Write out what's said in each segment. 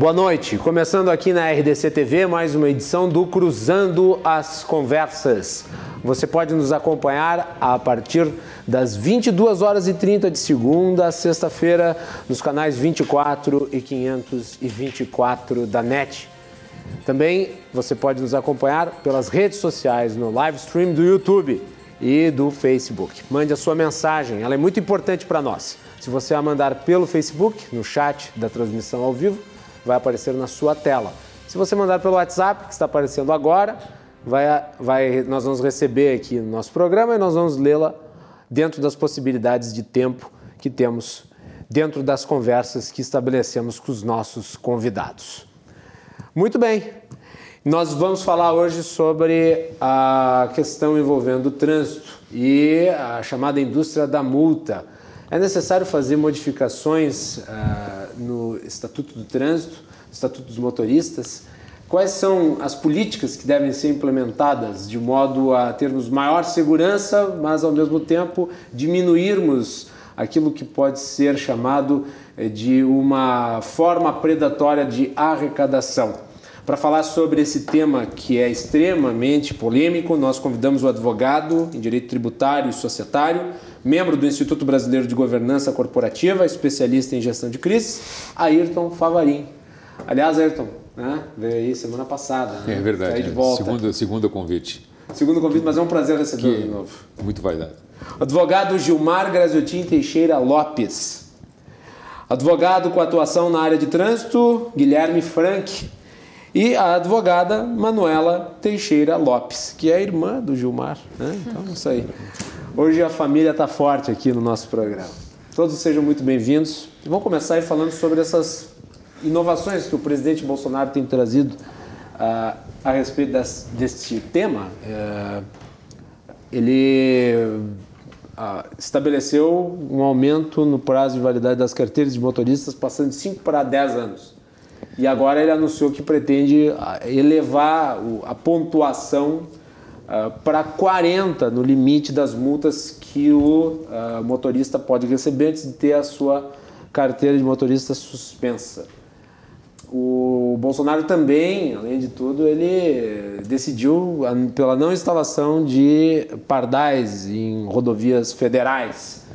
Boa noite, começando aqui na RDC TV, mais uma edição do Cruzando as Conversas. Você pode nos acompanhar a partir das 22h30 de segunda a sexta-feira nos canais 24 e 524 da NET. Também você pode nos acompanhar pelas redes sociais, no live stream do YouTube e do Facebook. Mande a sua mensagem, ela é muito importante para nós. Se você a mandar pelo Facebook, no chat da transmissão ao vivo, vai aparecer na sua tela. Se você mandar pelo WhatsApp, que está aparecendo agora, nós vamos receber aqui no nosso programa e nós vamos lê-la dentro das possibilidades de tempo que temos, dentro das conversas que estabelecemos com os nossos convidados. Muito bem, nós vamos falar hoje sobre a questão envolvendo o trânsito e a chamada indústria da multa. É necessário fazer modificações no Estatuto do Trânsito, no Estatuto dos Motoristas? Quais são as políticas que devem ser implementadas de modo a termos maior segurança, mas ao mesmo tempo diminuirmos aquilo que pode ser chamado de uma forma predatória de arrecadação? Para falar sobre esse tema que é extremamente polêmico, nós convidamos o advogado em direito tributário e societário, membro do Instituto Brasileiro de Governança Corporativa, especialista em gestão de crises, Ayrton Favarin. Aliás, Ayrton, né, veio aí semana passada. Né? É verdade, aí de volta. Segundo convite. Segundo convite, mas é um prazer recebê-lo de novo. Muito vaidade. Advogado Gilmar Graziotin Teixeira Lopes. Advogado com atuação na área de trânsito, Guilherme Frank. E a advogada Manuela Teixeira Lopes, que é a irmã do Gilmar. Né? Então, isso aí. Hoje a família está forte aqui no nosso programa. Todos sejam muito bem-vindos. Vamos começar aí falando sobre essas inovações que o presidente Bolsonaro tem trazido a respeito deste tema. Ele estabeleceu um aumento no prazo de validade das carteiras de motoristas, passando de 5 para 10 anos. E agora ele anunciou que pretende elevar a pontuação para 40 no limite das multas que o motorista pode receber antes de ter a sua carteira de motorista suspensa. O Bolsonaro também, além de tudo, ele decidiu pela não instalação de pardais em rodovias federais.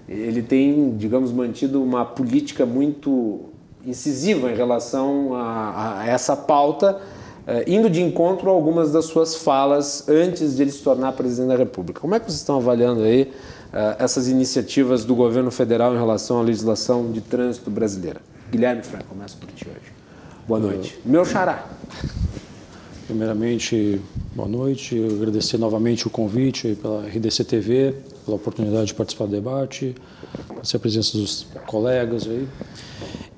Ele tem, digamos, mantido uma política muito incisiva em relação a essa pauta, indo de encontro a algumas das suas falas antes de ele se tornar presidente da República. Como é que vocês estão avaliando aí essas iniciativas do governo federal em relação à legislação de trânsito brasileira? Guilherme Franco, começa por ti hoje. Boa noite. Meu xará. Primeiramente, boa noite. Eu agradecer novamente o convite pela RDC TV, pela oportunidade de participar do debate, a presença dos colegas aí.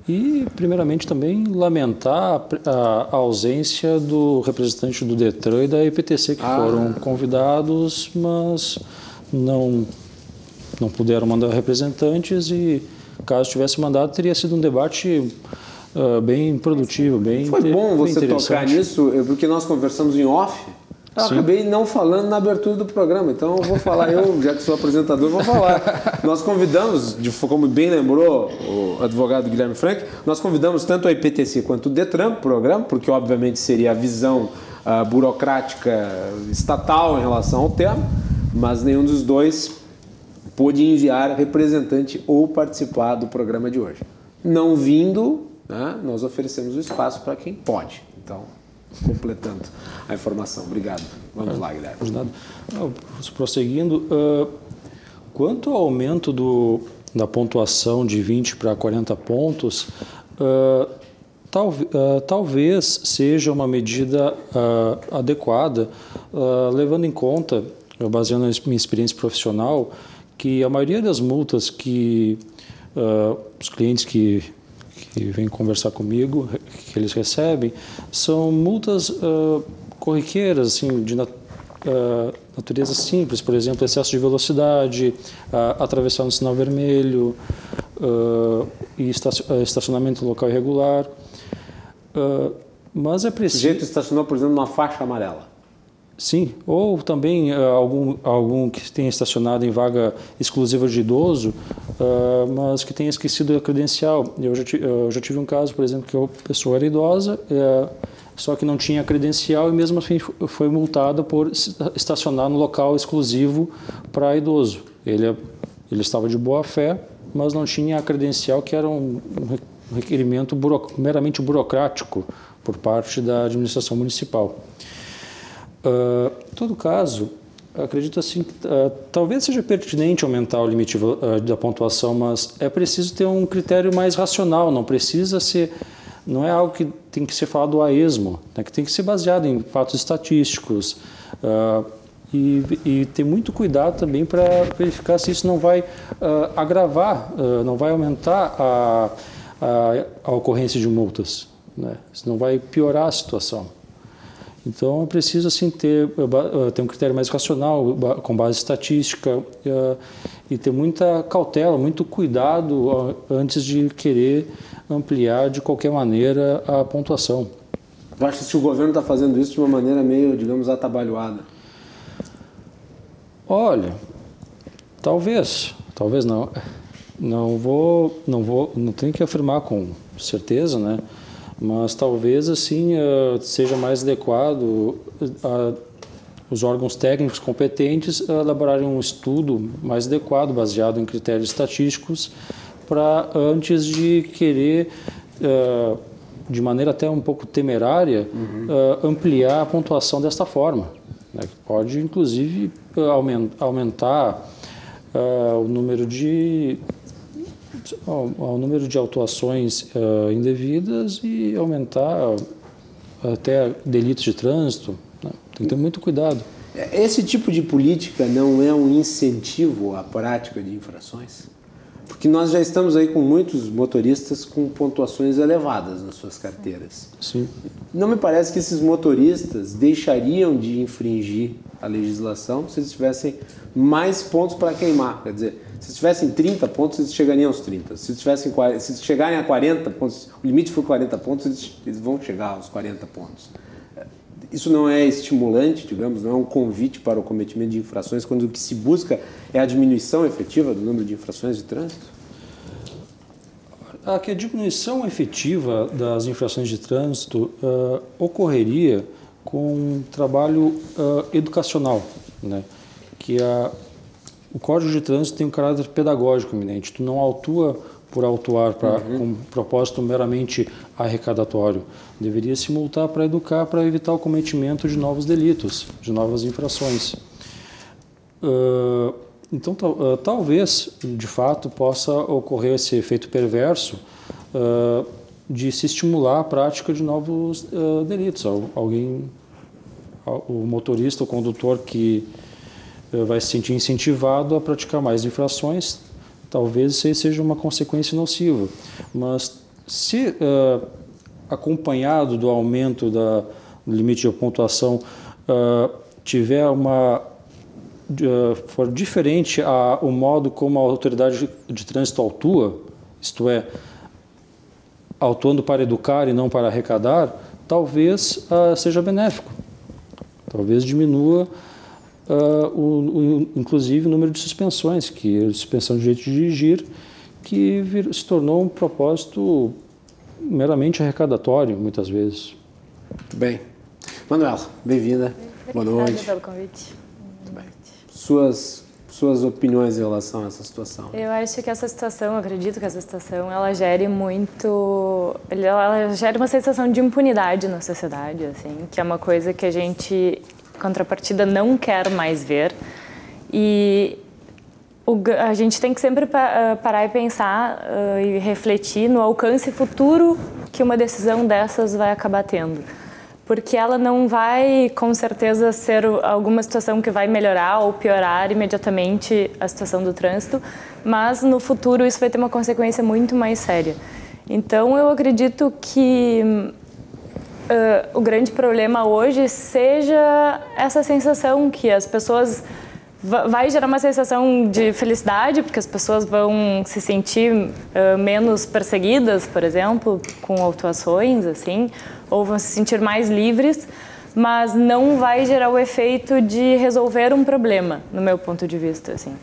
E, primeiramente, também lamentar a ausência do representante do Detran e da EPTC, que foram convidados, mas não puderam mandar representantes e, caso tivesse mandado, teria sido um debate bem produtivo, bem interessante. Foi bom você tocar nisso, porque nós conversamos em off. Eu acabei não falando na abertura do programa, então eu vou falar, já que sou apresentador, vou falar. Nós convidamos, como bem lembrou o advogado Guilherme Frank, nós convidamos tanto a IPTC quanto o Detran para o programa, porque obviamente seria a visão burocrática estatal em relação ao tema, mas nenhum dos dois pôde enviar representante ou participar do programa de hoje. Não vindo, né, nós oferecemos o espaço para quem pode. Então, completando a informação. Obrigado. Vamos lá, Guilherme. Prosseguindo, quanto ao aumento da pontuação de 20 para 40 pontos, talvez seja uma medida adequada, levando em conta, baseando na minha experiência profissional, que a maioria das multas que os clientes que vêm conversar comigo, que eles recebem, são multas corriqueiras, assim, de natureza simples, por exemplo, excesso de velocidade, atravessar no sinal vermelho, e estacionamento local irregular. Mas é preciso... O sujeito estacionou, por exemplo, numa faixa amarela. Sim, ou também algum que tenha estacionado em vaga exclusiva de idoso, mas que tenha esquecido a credencial. Eu já tive um caso, por exemplo, que a pessoa era idosa, só que não tinha credencial e mesmo assim foi multada por estacionar no local exclusivo para idoso. Ele estava de boa fé, mas não tinha a credencial, que era um requerimento meramente burocrático por parte da administração municipal. Em todo caso, acredito assim que talvez seja pertinente aumentar o limite da pontuação, mas é preciso ter um critério mais racional, não é algo que tem que ser falado a esmo, né, que tem que ser baseado em fatos estatísticos e ter muito cuidado também para verificar se isso não vai agravar, não vai aumentar a ocorrência de multas, né, se não vai piorar a situação. Então, é preciso assim, ter um critério mais racional, com base estatística, e ter muita cautela, muito cuidado antes de querer ampliar de qualquer maneira a pontuação. Eu acho que o governo está fazendo isso de uma maneira meio, digamos, atabalhoada. Olha, talvez não. Não tenho que afirmar com certeza, né? Mas talvez assim seja mais adequado os órgãos técnicos competentes elaborarem um estudo mais adequado, baseado em critérios estatísticos, para antes de querer, de maneira até um pouco temerária, ampliar a pontuação desta forma, né? Pode inclusive aumentar o número de autuações indevidas e aumentar até delitos de trânsito, né? Tem que ter muito cuidado. Esse tipo de política não é um incentivo à prática de infrações? Porque nós já estamos aí com muitos motoristas com pontuações elevadas nas suas carteiras. Sim. Não me parece que esses motoristas deixariam de infringir a legislação se eles tivessem mais pontos para queimar. Quer dizer, se tivessem 30 pontos, eles chegariam aos 30. Se chegarem a 40 pontos, o limite for 40 pontos, eles vão chegar aos 40 pontos. Isso não é estimulante, digamos, não é um convite para o cometimento de infrações, quando o que se busca é a diminuição efetiva do número de infrações de trânsito? Que a diminuição efetiva das infrações de trânsito ocorreria com um trabalho educacional, né? Que o Código de Trânsito tem um caráter pedagógico eminente. Tu não autua por autuar com um propósito meramente arrecadatório. Deveria se multar para educar, para evitar o cometimento de novos delitos, de novas infrações. Então, talvez, de fato, possa ocorrer esse efeito perverso de se estimular a prática de novos delitos. O motorista, o condutor que vai se sentir incentivado a praticar mais infrações, talvez isso seja uma consequência nociva. Mas se acompanhado do aumento do limite de pontuação for diferente o modo como a autoridade de trânsito autua, isto é, autuando para educar e não para arrecadar, talvez seja benéfico. Talvez diminua inclusive o número de suspensões, suspensão de direito de dirigir, que se tornou um propósito meramente arrecadatório, muitas vezes. Muito bem. Manuela, bem-vinda. Boa noite. Obrigada pelo convite. Muito bem. Suas opiniões em relação a essa situação? Eu acho que essa situação, eu acredito que essa situação, ela gera uma sensação de impunidade na sociedade, assim, que é uma coisa que a gente, contrapartida, não quer mais ver. E a gente tem que sempre parar e pensar e refletir no alcance futuro que uma decisão dessas vai acabar tendo. Porque ela não vai, com certeza, ser alguma situação que vai melhorar ou piorar imediatamente a situação do trânsito, mas no futuro isso vai ter uma consequência muito mais séria. Então, eu acredito que o grande problema hoje seja essa sensação que as pessoas... Vai gerar uma sensação de felicidade, porque as pessoas vão se sentir menos perseguidas, por exemplo, com autuações, assim, ou vão se sentir mais livres, mas não vai gerar o efeito de resolver um problema, no meu ponto de vista, assim.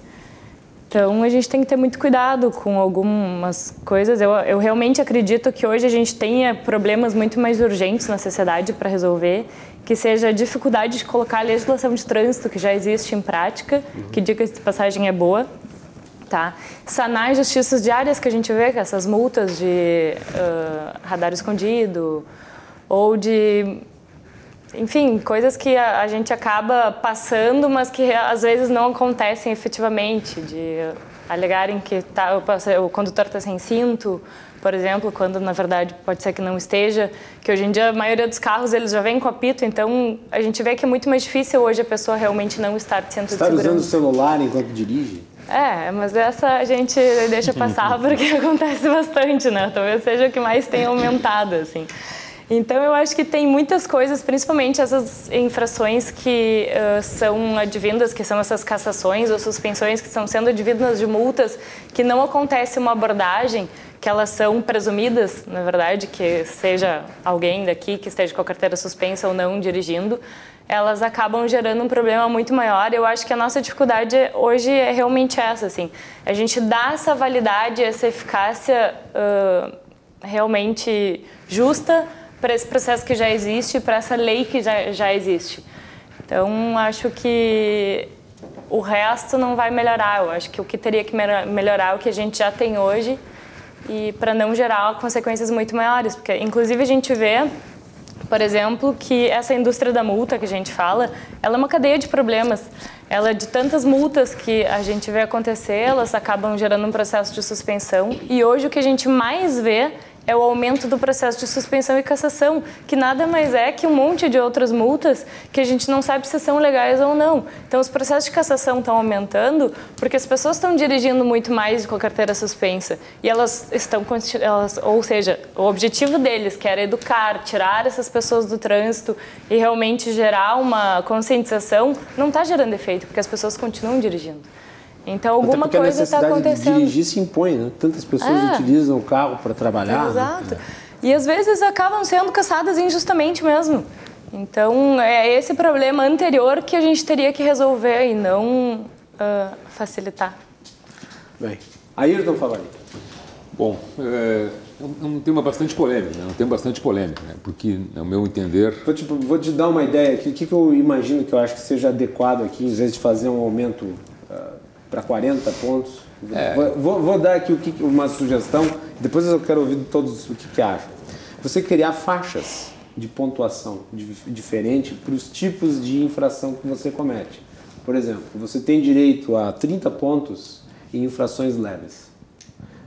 Então, a gente tem que ter muito cuidado com algumas coisas. Eu realmente acredito que hoje a gente tenha problemas muito mais urgentes na sociedade para resolver, que seja a dificuldade de colocar a legislação de trânsito que já existe em prática, que, diga-se de passagem, é boa, tá? Sanar injustiças diárias que a gente vê, que essas multas de radar escondido, ou de... Enfim, coisas que a gente acaba passando, mas que às vezes não acontecem efetivamente, de alegarem que o condutor está sem cinto, por exemplo, quando na verdade pode ser que não esteja, que hoje em dia a maioria dos carros eles já vêm com apito, então a gente vê que é muito mais difícil hoje a pessoa realmente não estar de cinto de segurança. Está usando o celular enquanto dirige? Mas essa a gente deixa passar porque acontece bastante, né? Talvez seja o que mais tem aumentado, assim. Então, eu acho que tem muitas coisas, principalmente essas infrações que são advindas, que são essas cassações ou suspensões que estão sendo advindas de multas, que não acontece uma abordagem, que elas são presumidas, na verdade, que seja alguém daqui que esteja com a carteira suspensa ou não dirigindo, elas acabam gerando um problema muito maior. Eu acho que a nossa dificuldade hoje é realmente essa, assim, a gente dá essa validade, essa eficácia realmente justa para esse processo que já existe, para essa lei que já existe. Então, acho que o resto não vai melhorar. Eu acho que o que teria que melhorar é o que a gente já tem hoje, e para não gerar consequências muito maiores. Porque, inclusive, a gente vê, por exemplo, que essa indústria da multa que a gente fala, ela é uma cadeia de problemas. Ela, de tantas multas que a gente vê acontecer, elas acabam gerando um processo de suspensão. E hoje o que a gente mais vê é o aumento do processo de suspensão e cassação, que nada mais é que um monte de outras multas que a gente não sabe se são legais ou não. Então, os processos de cassação estão aumentando porque as pessoas estão dirigindo muito mais com a carteira suspensa. E ou seja, o objetivo deles, que era educar, tirar essas pessoas do trânsito e realmente gerar uma conscientização, não está gerando efeito, porque as pessoas continuam dirigindo. Então, alguma coisa está acontecendo. A necessidade de dirigir se impõe, né? Tantas pessoas utilizam o carro para trabalhar. Exato. Né? E às vezes acabam sendo cassadas injustamente mesmo. Então, é esse problema anterior que a gente teria que resolver e não facilitar. Bem, Ayrton Favorito. Bom, é um tema bastante polêmico, né? Né? Porque, ao meu entender... Vou te dar uma ideia aqui. O que eu imagino que eu acho que seja adequado aqui, em vez de fazer um aumento para 40 pontos. Vou dar aqui uma sugestão, depois eu quero ouvir de todos o que acham. Você criar faixas de pontuação diferente para os tipos de infração que você comete. Por exemplo, você tem direito a 30 pontos em infrações leves,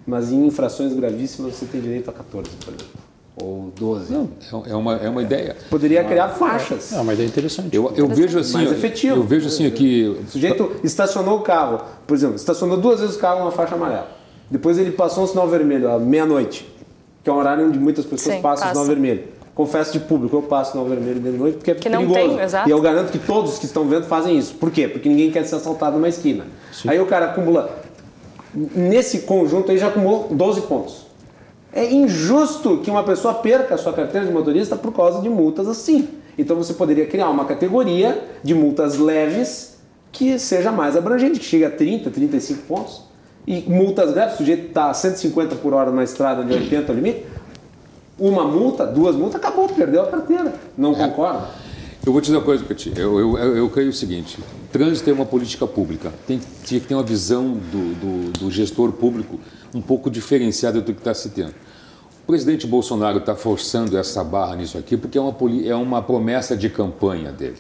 mas em infrações gravíssimas você tem direito a 14, por exemplo. Ou 12. Não, é uma ideia. Poderia criar faixas. É uma ideia interessante. Eu vejo assim, mais efetivo. Eu vejo assim aqui... O sujeito estacionou o carro, por exemplo, estacionou 2 vezes o carro numa faixa amarela. Depois ele passou um sinal vermelho à meia-noite, que é um horário onde muitas pessoas passam o sinal vermelho. Confesso de público, eu passo o sinal vermelho de noite porque é perigoso. Não tem, exato. E eu garanto que todos que estão vendo fazem isso. Por quê? Porque ninguém quer ser assaltado numa esquina. Sim. Aí o cara acumula... Nesse conjunto aí já acumulou 12 pontos. É injusto que uma pessoa perca a sua carteira de motorista por causa de multas assim. Então você poderia criar uma categoria de multas leves que seja mais abrangente, que chegue a 30, 35 pontos. E multas graves, o sujeito está a 150 por hora na estrada de 80 o limite, uma multa, 2 multas, acabou, perdeu a carteira. Não concorda? Eu vou te dizer uma coisa, Petit. Eu creio o seguinte: trânsito é uma política pública. Tinha que ter uma visão do gestor público um pouco diferenciada do que está se tendo. O presidente Bolsonaro está forçando essa barra nisso aqui porque é uma promessa de campanha dele.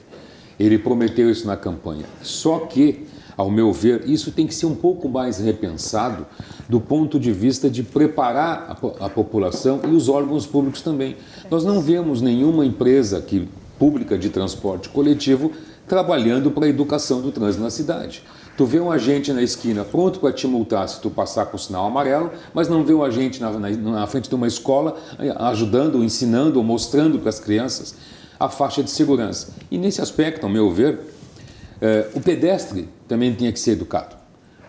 Ele prometeu isso na campanha. Só que, ao meu ver, isso tem que ser um pouco mais repensado do ponto de vista de preparar a população e os órgãos públicos também. Nós não vemos nenhuma empresa pública de transporte coletivo trabalhando para a educação do trânsito na cidade. Tu vê um agente na esquina pronto para te multar se tu passar com o sinal amarelo, mas não vê um agente na frente de uma escola ajudando, ensinando ou mostrando para as crianças a faixa de segurança. E nesse aspecto, ao meu ver, o pedestre também tinha que ser educado.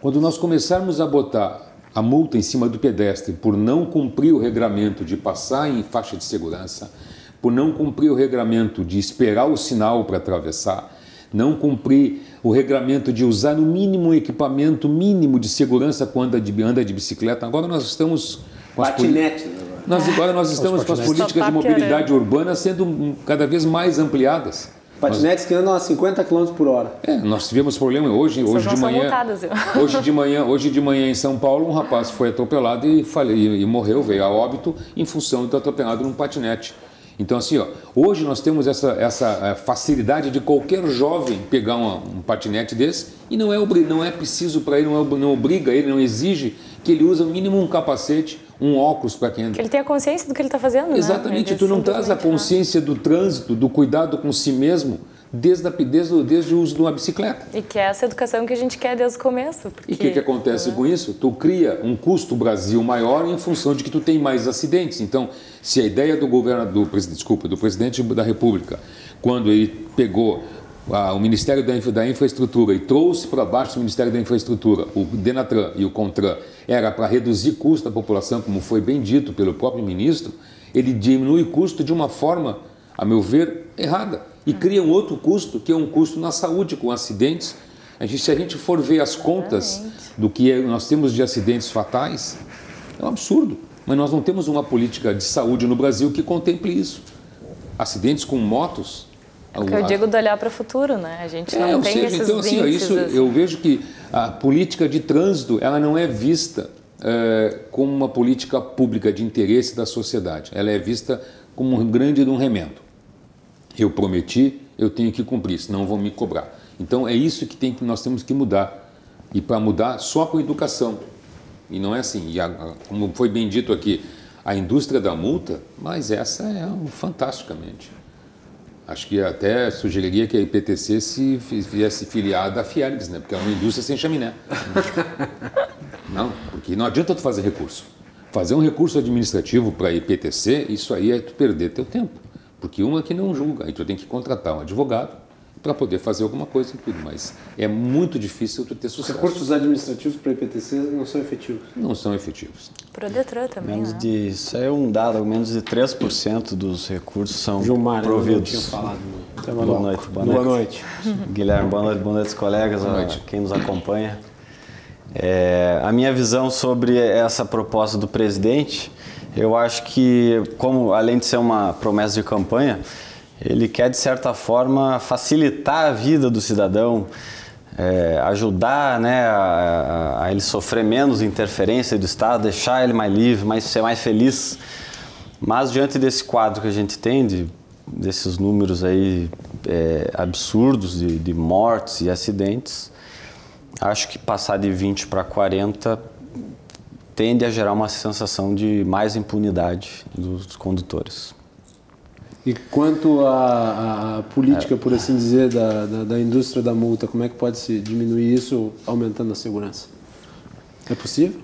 Quando nós começarmos a botar a multa em cima do pedestre por não cumprir o regramento de passar em faixa de segurança, por não cumprir o regramento de esperar o sinal para atravessar, não cumprir o regramento de usar no mínimo um equipamento mínimo de segurança quando anda de bicicleta. Agora nós estamos com agora nós estamos com as políticas de mobilidade urbana sendo cada vez mais ampliadas. Patinetes que andam a 50 km por hora. Nós tivemos problema hoje de manhã em São Paulo, um rapaz foi atropelado e morreu, veio a óbito em função de ter atropelado num patinete. Então, assim, hoje nós temos essa facilidade de qualquer jovem pegar um patinete desse e não é preciso para ele, não obriga ele, não exige que ele use no mínimo um capacete, um óculos para quem anda. Que ele tenha consciência do que ele está fazendo, Exatamente, tu não traz a consciência do trânsito, do cuidado com si mesmo, desde o uso de uma bicicleta. E que é essa educação que a gente quer desde o começo. E o que acontece com isso? Tu cria um custo Brasil maior em função de que tu tem mais acidentes. Então, se a ideia do presidente da República, quando ele pegou o Ministério da Infraestrutura e trouxe para baixo do Ministério da Infraestrutura o Denatran e o Contran, era para reduzir custo da população, como foi bem dito pelo próprio ministro, ele diminui o custo de uma forma, a meu ver, errada. E cria um outro custo, que é um custo na saúde, com acidentes. Se a gente for ver as contas do que nós temos de acidentes fatais, é um absurdo. Mas nós não temos uma política de saúde no Brasil que contemple isso. Acidentes com motos... É o que eu digo de olhar para o futuro, né? A gente não tem esses então, assim, índices. Eu vejo que a política de trânsito ela não é vista como uma política pública de interesse da sociedade. Ela é vista como um grande de um remendo. Eu prometi, eu tenho que cumprir, senão vão me cobrar. Então é isso que nós temos que mudar. E para mudar só com educação. E não é assim. Como foi bem dito aqui, a indústria da multa, mas essa é fantasticamente. Acho que até sugeriria que a IPTC se viesse filiada à Fielgs, né? Porque é uma indústria sem chaminé. Não, porque não adianta tu fazer recurso. Fazer um recurso administrativo para a IPTC, isso aí é tu perder teu tempo. Porque uma que não julga, aí tu tem que contratar um advogado para poder fazer alguma coisa e tudo. Mas é muito difícil tu ter sucesso. Os recursos administrativos para a IPTC não são efetivos? Não são efetivos. Para o Detran também, isso é um dado, menos de 3% dos recursos são providos. Tinha falado. Boa noite. Boa noite. Guilherme, boa noite, colegas, quem nos acompanha. A minha visão sobre essa proposta do presidente, eu acho que, como além de ser uma promessa de campanha, ele quer, de certa forma, facilitar a vida do cidadão, ajudar, né, a ele sofrer menos interferência do Estado, deixar ele mais livre, ser mais feliz. Mas, diante desse quadro que a gente tem, desses números aí absurdos de mortes e acidentes, acho que passar de 20 para 40 tende a gerar uma sensação de mais impunidade dos condutores. E quanto à política, por assim dizer, da indústria da multa, como é que pode se diminuir isso aumentando a segurança? É possível?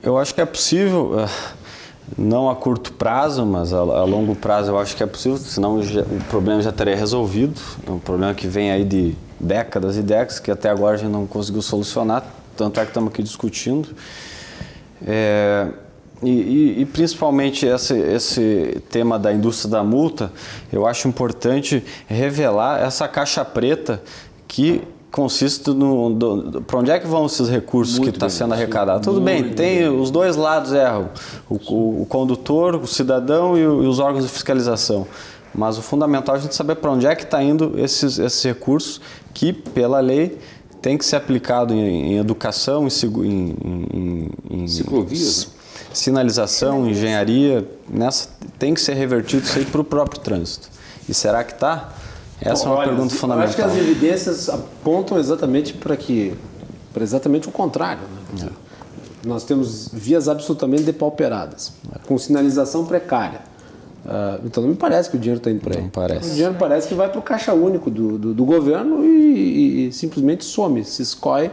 Eu acho que é possível, não a curto prazo, mas a longo prazo eu acho que é possível, senão o problema já estaria resolvido. É um problema que vem aí de décadas e décadas, que até agora a gente não conseguiu solucionar, tanto é que estamos aqui discutindo. E principalmente esse tema da indústria da multa, eu acho importante revelar essa caixa preta que consiste para onde é que vão esses recursos que está sendo arrecadados. Tudo bem, os dois lados erram, o condutor, o cidadão e os órgãos de fiscalização. Mas o fundamental é a gente saber para onde é que está indo esses recursos que, pela lei, tem que ser aplicado em educação, em ciclovias, né? Sinalização, engenharia, tem que ser revertido isso aí para o próprio trânsito. E será que está? Essa é uma pergunta fundamental. Eu acho que as evidências apontam exatamente para exatamente o contrário. Né? Nós temos vias absolutamente depauperadas, com sinalização precária. Então não me parece que o dinheiro está indo para aí. Não parece. O dinheiro parece que vai para o caixa único do governo e simplesmente some, se escoe.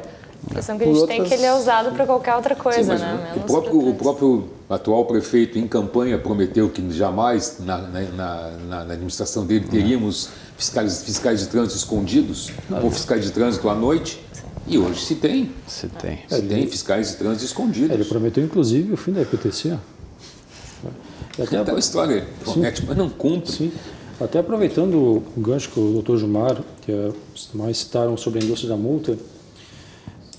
A impressão que a gente tem que ele é usado para qualquer outra coisa. Sim, né? O próprio atual prefeito, em campanha, prometeu que jamais na administração dele teríamos fiscais de trânsito escondidos ou fiscais de trânsito à noite. E hoje se tem. Se tem. Se tem fiscais de trânsito escondidos. Ele prometeu, inclusive, o fim da IPTC. Até a história promete, mas não cumpre. Sim. Até aproveitando o gancho que o Dr. Gilmar, que os demais citaram sobre a indústria da multa,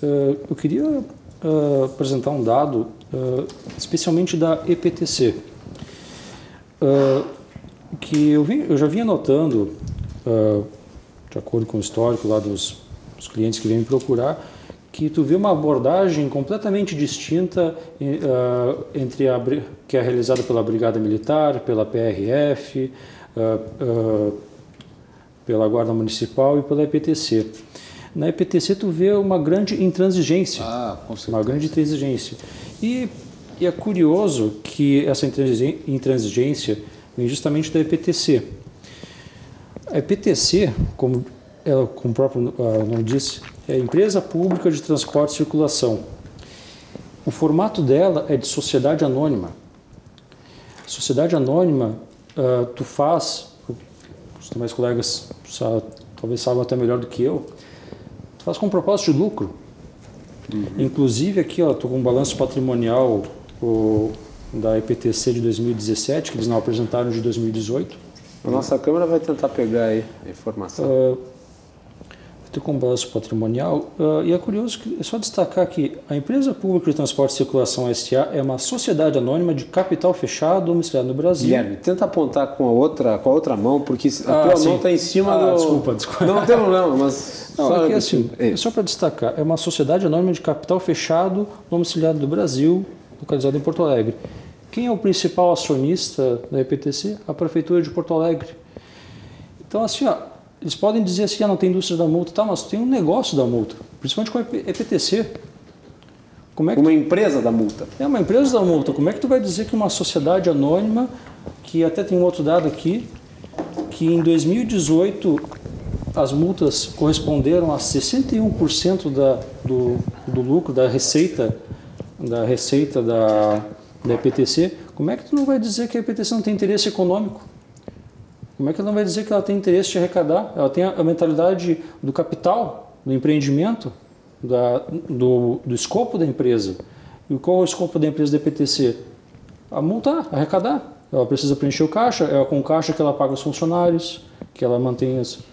eu queria apresentar um dado, especialmente da EPTC, que eu já vinha notando, de acordo com o histórico lá dos clientes que vêm me procurar, que tu vê uma abordagem completamente distinta entre que é realizada pela Brigada Militar, pela PRF, pela Guarda Municipal e pela EPTC. Na EPTC tu vê uma grande intransigência. Com certeza. Uma grande intransigência. E é curioso que essa intransigência vem justamente da EPTC. A EPTC, como o próprio nome disse, é a Empresa Pública de Transporte e Circulação. O formato dela é de sociedade anônima. Sociedade anônima, tu faz, os demais colegas talvez saibam até melhor do que eu, tu faz com propósito de lucro. Inclusive aqui, estou com um balanço patrimonial da EPTC de 2017, que eles não apresentaram de 2018. A nossa câmera vai tentar pegar aí a informação. Estou com um balanço patrimonial e é curioso que é só destacar que a Empresa Pública de Transporte e Circulação S.A. é uma sociedade anônima de capital fechado domiciliada no Brasil. Guilherme, tenta apontar com a outra mão, porque a tua mão está em cima do... Desculpa. Não tem problema, mas... Não, só para destacar, é uma sociedade anônima de capital fechado domiciliado no Brasil, localizada em Porto Alegre. Quem é o principal acionista da EPTC? A Prefeitura de Porto Alegre. Então, assim, eles podem dizer assim, não tem indústria da multa, tá, mas tem um negócio da multa, principalmente com a EPTC. Uma empresa da multa. É uma empresa da multa. Como é que tu vai dizer que uma sociedade anônima, que até tem um outro dado aqui, que em 2018 as multas corresponderam a 61% do lucro, da receita da EPTC, como é que tu não vai dizer que a EPTC não tem interesse econômico? Como é que ela não vai dizer que ela tem interesse de arrecadar? Ela tem a mentalidade do capital, do empreendimento, do escopo da empresa. E qual é o escopo da empresa da EPTC? A multar, arrecadar. Ela precisa preencher o caixa, é com o caixa que ela paga os funcionários, que ela mantém os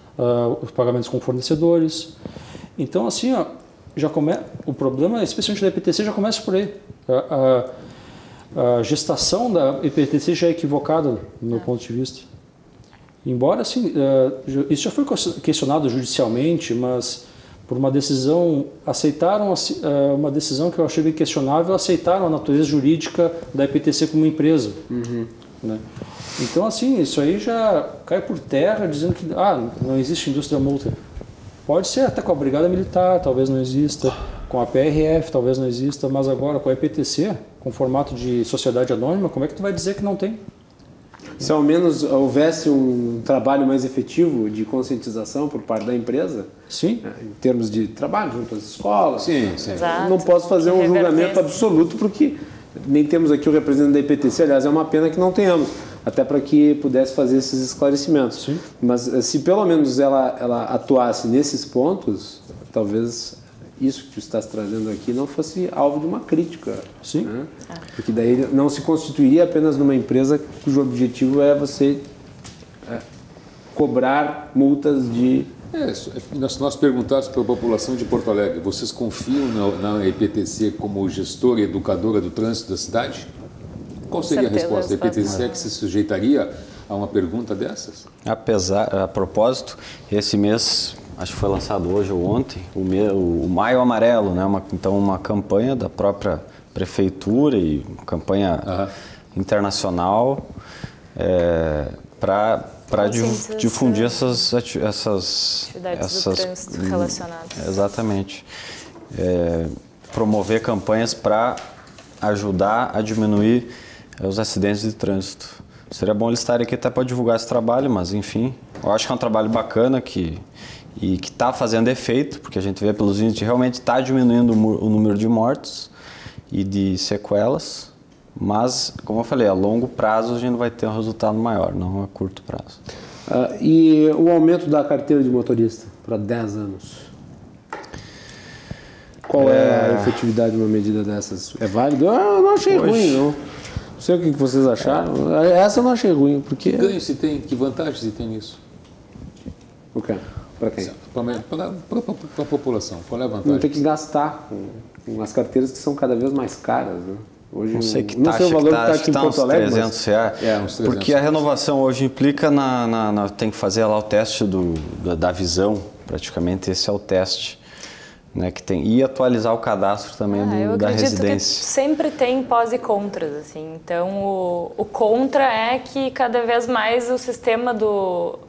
pagamentos com fornecedores. Então, assim, o problema, especialmente da EPTC, já começa por aí. A gestação da EPTC já é equivocada, do meu ponto de vista. Embora, assim, isso já foi questionado judicialmente, mas por uma decisão, aceitaram uma decisão que eu achei bem questionável, aceitaram a natureza jurídica da EPTC como empresa. Né? Então, assim, isso aí já cai por terra, dizendo que não existe indústria multa. Pode ser até com a Brigada Militar, talvez não exista, com a PRF, talvez não exista, mas agora com a EPTC, com formato de sociedade anônima, como é que tu vai dizer que não tem? Se ao menos houvesse um trabalho mais efetivo de conscientização por parte da empresa, sim, em termos de trabalho junto às escolas, sim. Não posso fazer um julgamento absoluto, porque nem temos aqui o representante da EPTC, aliás, é uma pena que não tenhamos, até para que pudesse fazer esses esclarecimentos. Sim. Mas se pelo menos ela atuasse nesses pontos, talvez isso que tu estás trazendo aqui não fosse alvo de uma crítica. Sim. Né? Porque daí não se constituiria apenas numa empresa cujo objetivo é você cobrar multas de... Nós perguntamos para a população de Porto Alegre, vocês confiam na EPTC como gestora e educadora do trânsito da cidade? Qual seria a resposta? A EPTC é que se sujeitaria a uma pergunta dessas? A propósito, esse mês, acho que foi lançado hoje ou ontem, o Maio Amarelo, né? Uma campanha da própria prefeitura e campanha internacional para difundir essas atividades do trânsito relacionadas. Exatamente. Promover campanhas para ajudar a diminuir os acidentes de trânsito. Seria bom eles estarem aqui até para divulgar esse trabalho, mas enfim, eu acho que é um trabalho bacana que está fazendo efeito, porque a gente vê pelos índices que realmente está diminuindo o número de mortes e de sequelas, mas, como eu falei, a longo prazo a gente vai ter um resultado maior, não a curto prazo. E o aumento da carteira de motorista para 10 anos? Qual é a efetividade de uma medida dessas? É válido? Eu não achei ruim, não. sei o que vocês acharam. Essa eu não achei ruim, porque... Que ganho se tem, que vantagem se tem nisso? O quê? Para quem? Para a população. Qual é a vantagem? Não tem que gastar com as carteiras que são cada vez mais caras, né? Hoje, não sei que não sei o valor que está aqui em Porto Alegre, uns 300 reais. Uns 300 porque a renovação hoje implica tem que fazer lá o teste da visão, praticamente esse é o teste, né, que tem, e atualizar o cadastro também da residência. Que sempre tem pós e contras, assim. Então o contra é que cada vez mais o sistema do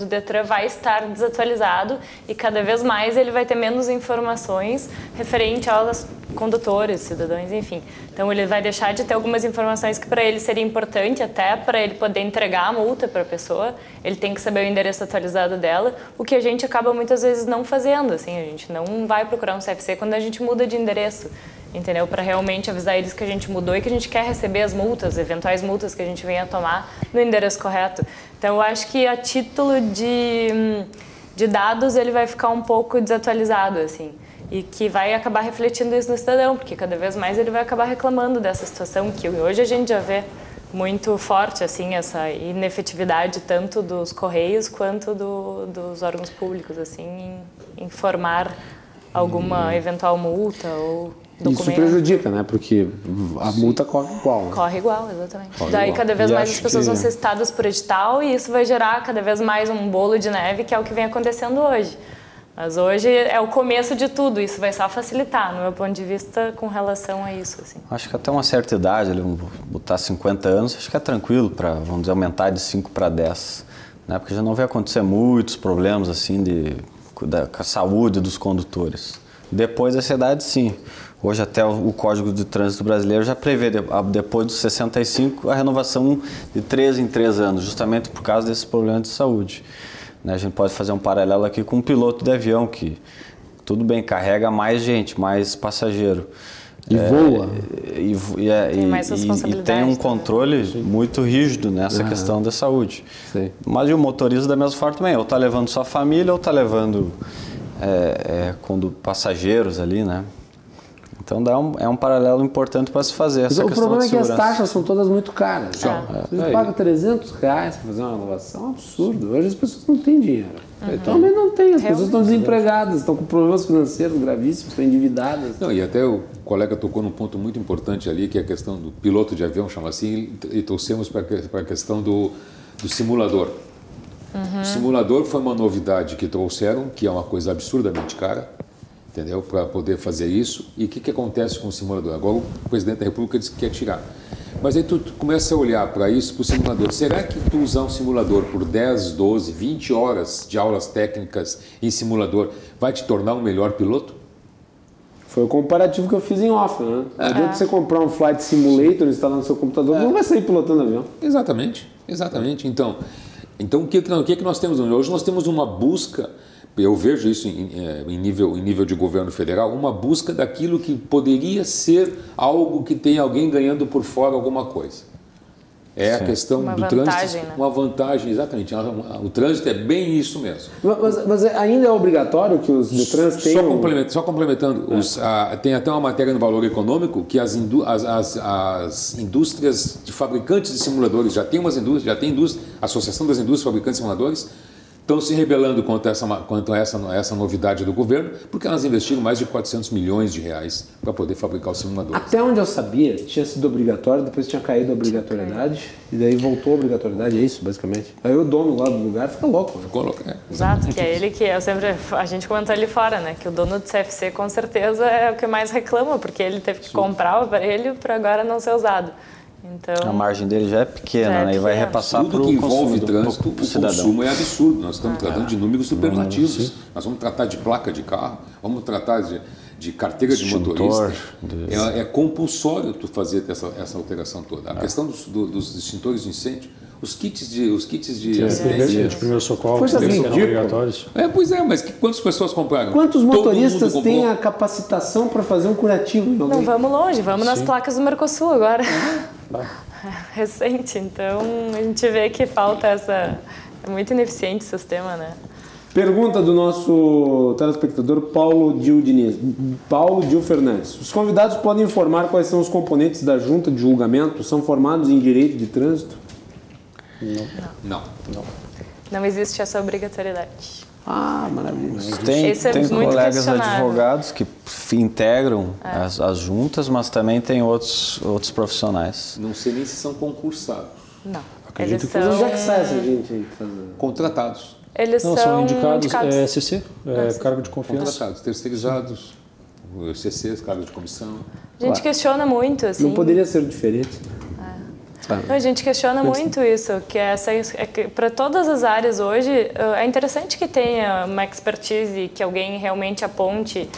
Detran vai estar desatualizado e cada vez mais ele vai ter menos informações referente aos condutores, cidadãos, enfim. Então ele vai deixar de ter algumas informações que para ele seria importante até para ele poder entregar a multa para a pessoa. Ele tem que saber o endereço atualizado dela, o que a gente acaba muitas vezes não fazendo, assim, a gente não vai procurar um CFC quando a gente muda de endereço. Entendeu? Para realmente avisar eles que a gente mudou e que a gente quer receber as multas, eventuais multas que a gente venha a tomar no endereço correto. Então, eu acho que a título de dados ele vai ficar um pouco desatualizado, assim, e que vai acabar refletindo isso no cidadão, porque cada vez mais ele vai acabar reclamando dessa situação que hoje a gente já vê muito forte, assim, essa inefetividade tanto dos Correios quanto dos órgãos públicos, assim, em informar alguma eventual multa ou documento. Isso prejudica, né? Porque a multa corre igual. Né? Corre igual, exatamente. Daí cada vez mais as pessoas vão ser citadas por edital e isso vai gerar cada vez mais um bolo de neve, que é o que vem acontecendo hoje. Mas hoje é o começo de tudo, isso vai só facilitar, no meu ponto de vista, com relação a isso. Assim. Acho que até uma certa idade, botar 50 anos, acho que é tranquilo para, vamos dizer, aumentar de 5 para 10. Né? Porque já não vai acontecer muitos problemas assim com a saúde dos condutores. Depois dessa idade, sim. Hoje até o Código de Trânsito Brasileiro já prevê, depois dos 65, a renovação de 3 em 3 anos, justamente por causa desses problemas de saúde. A gente pode fazer um paralelo aqui com um piloto de avião, que tudo bem, carrega mais gente, mais passageiro. E voa. Tem mais responsabilidade. E tem um controle muito rígido nessa questão da saúde. Sim. Mas e o motorista da mesma forma também, ou está levando sua família, ou está levando passageiros ali, né? Então é um paralelo importante para se fazer essa questão de segurança. O problema é que as taxas são todas muito caras. Você paga R$300 para fazer uma renovação, é um absurdo. Hoje as pessoas não têm dinheiro. Também não tem, as pessoas estão desempregadas, estão com problemas financeiros gravíssimos, estão endividadas. Não, e até o colega tocou num ponto muito importante ali, que é a questão do piloto de avião, chama assim, e trouxemos para a questão do simulador. O simulador foi uma novidade que trouxeram, que é uma coisa absurdamente cara, entendeu? Para poder fazer isso. E o que acontece com o simulador? Agora o presidente da República disse que quer tirar. Mas aí tu começa a olhar para isso, para o simulador. Será que tu usar um simulador por 10, 12, 20 horas de aulas técnicas em simulador vai te tornar um melhor piloto? Foi o comparativo que eu fiz em off, né? Não adianta você comprar um flight simulator e instalar no seu computador, não vai sair pilotando avião. Exatamente. Então o que nós temos hoje? Hoje nós temos uma busca. Eu vejo isso em nível de governo federal, uma busca daquilo que poderia ser algo que tem alguém ganhando por fora alguma coisa. É Sim. a questão do trânsito, né? Uma vantagem, exatamente. O trânsito é bem isso mesmo. Mas ainda é obrigatório que os Detrans tenham... Só complementando, tem até uma matéria no Valor Econômico que as indústrias de fabricantes de simuladores, já tem indústria, a Associação das Indústrias Fabricantes de Simuladores, estão se rebelando contra essa novidade do governo, porque elas investiram mais de 400 milhões de reais para poder fabricar os simuladores. Até onde eu sabia, tinha sido obrigatório, depois tinha caído a obrigatoriedade, e daí voltou a obrigatoriedade, é isso, basicamente. Aí o dono lá do lugar fica louco. Né? Ficou louco, Exato, que é ele que a gente comentou ali fora, né? Que o dono do CFC com certeza é o que mais reclama, porque ele teve que comprar o aparelho para agora não ser usado. Então, a margem dele já é pequena, né? E vai repassar para o que envolve trânsito, o consumo é absurdo. Nós estamos tratando de números superlativos. Nós vamos tratar de placa de carro, vamos tratar de carteira de motorista. É compulsório tu fazer essa alteração toda. A questão dos extintores de incêndio, os kits de acidente. De primeiro socorro, que eram obrigatórios. Pois é, mas quantas pessoas compraram? Quantos motoristas têm a capacitação para fazer um curativo? Não vamos longe, vamos nas placas do Mercosul agora. Recente, então a gente vê que falta essa... É muito ineficiente o sistema, né? Pergunta do nosso telespectador Paulo Dil Fernandes. Os convidados podem informar quais são os componentes da junta de julgamento? São formados em direito de trânsito? Não. Não existe essa obrigatoriedade. Ah, maravilha. Tem colegas advogados que integram as juntas, mas também tem outros profissionais. Não sei nem se são concursados. Não. Acredito que Onde é que sai essa gente aí? Contratados. Eles são indicados. SC, cargo de confiança. Contratados, terceirizados, CCs, cargo de comissão. A gente questiona muito, assim. Não poderia ser diferente. A gente questiona muito isso, que para todas as áreas hoje é interessante que tenha uma expertise, que alguém realmente aponte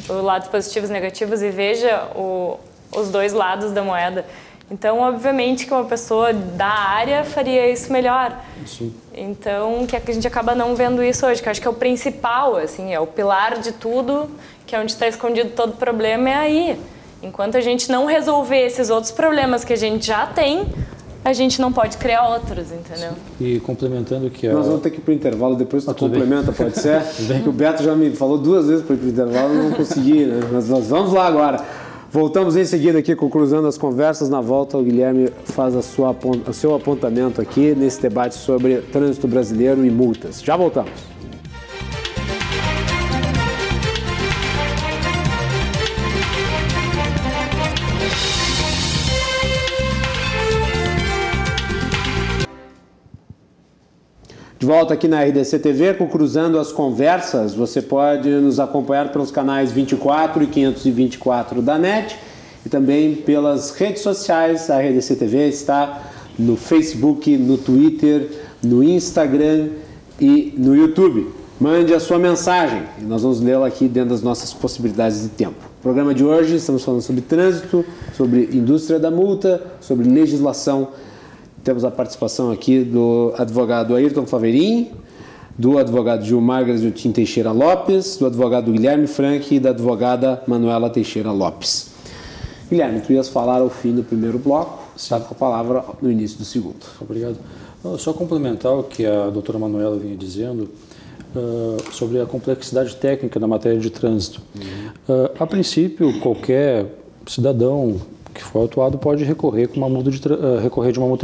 os lados positivos e negativos e veja os dois lados da moeda. Então, obviamente que uma pessoa da área faria isso melhor. Sim. Então, que a gente acaba não vendo isso hoje, que eu acho que é o principal, assim, é o pilar de tudo, que é onde está escondido todo o problema, é aí. Enquanto a gente não resolver esses outros problemas que a gente já tem, a gente não pode criar outros, entendeu? E complementando que Nós vamos ter que ir para o intervalo, depois tu complementa, pode ser? Que o Beto já me falou 2 vezes para ir para o intervalo, não consegui, né? Mas nós vamos lá agora. Voltamos em seguida aqui com Cruzando as Conversas. Na volta, o Guilherme faz o seu apontamento aqui nesse debate sobre trânsito brasileiro e multas. Já voltamos. De volta aqui na RDC TV com Cruzando as Conversas. Você pode nos acompanhar pelos canais 24 e 524 da NET e também pelas redes sociais. A RDC TV está no Facebook, no Twitter, no Instagram e no YouTube. Mande a sua mensagem e nós vamos lê-la aqui dentro das nossas possibilidades de tempo. No programa de hoje estamos falando sobre trânsito, sobre indústria da multa, sobre legislação. Temos a participação aqui do advogado Ayrton Faveirin, do advogado Gilmar Graziotin Teixeira Lopes, do advogado Guilherme Frank e da advogada Manuela Teixeira Lopes. Guilherme, tu ias falar ao fim do primeiro bloco, está com a palavra no início do segundo. Obrigado. Só complementar o que a doutora Manuela vinha dizendo sobre a complexidade técnica da matéria de trânsito. A princípio, qualquer cidadão que for autuado pode recorrer de uma multa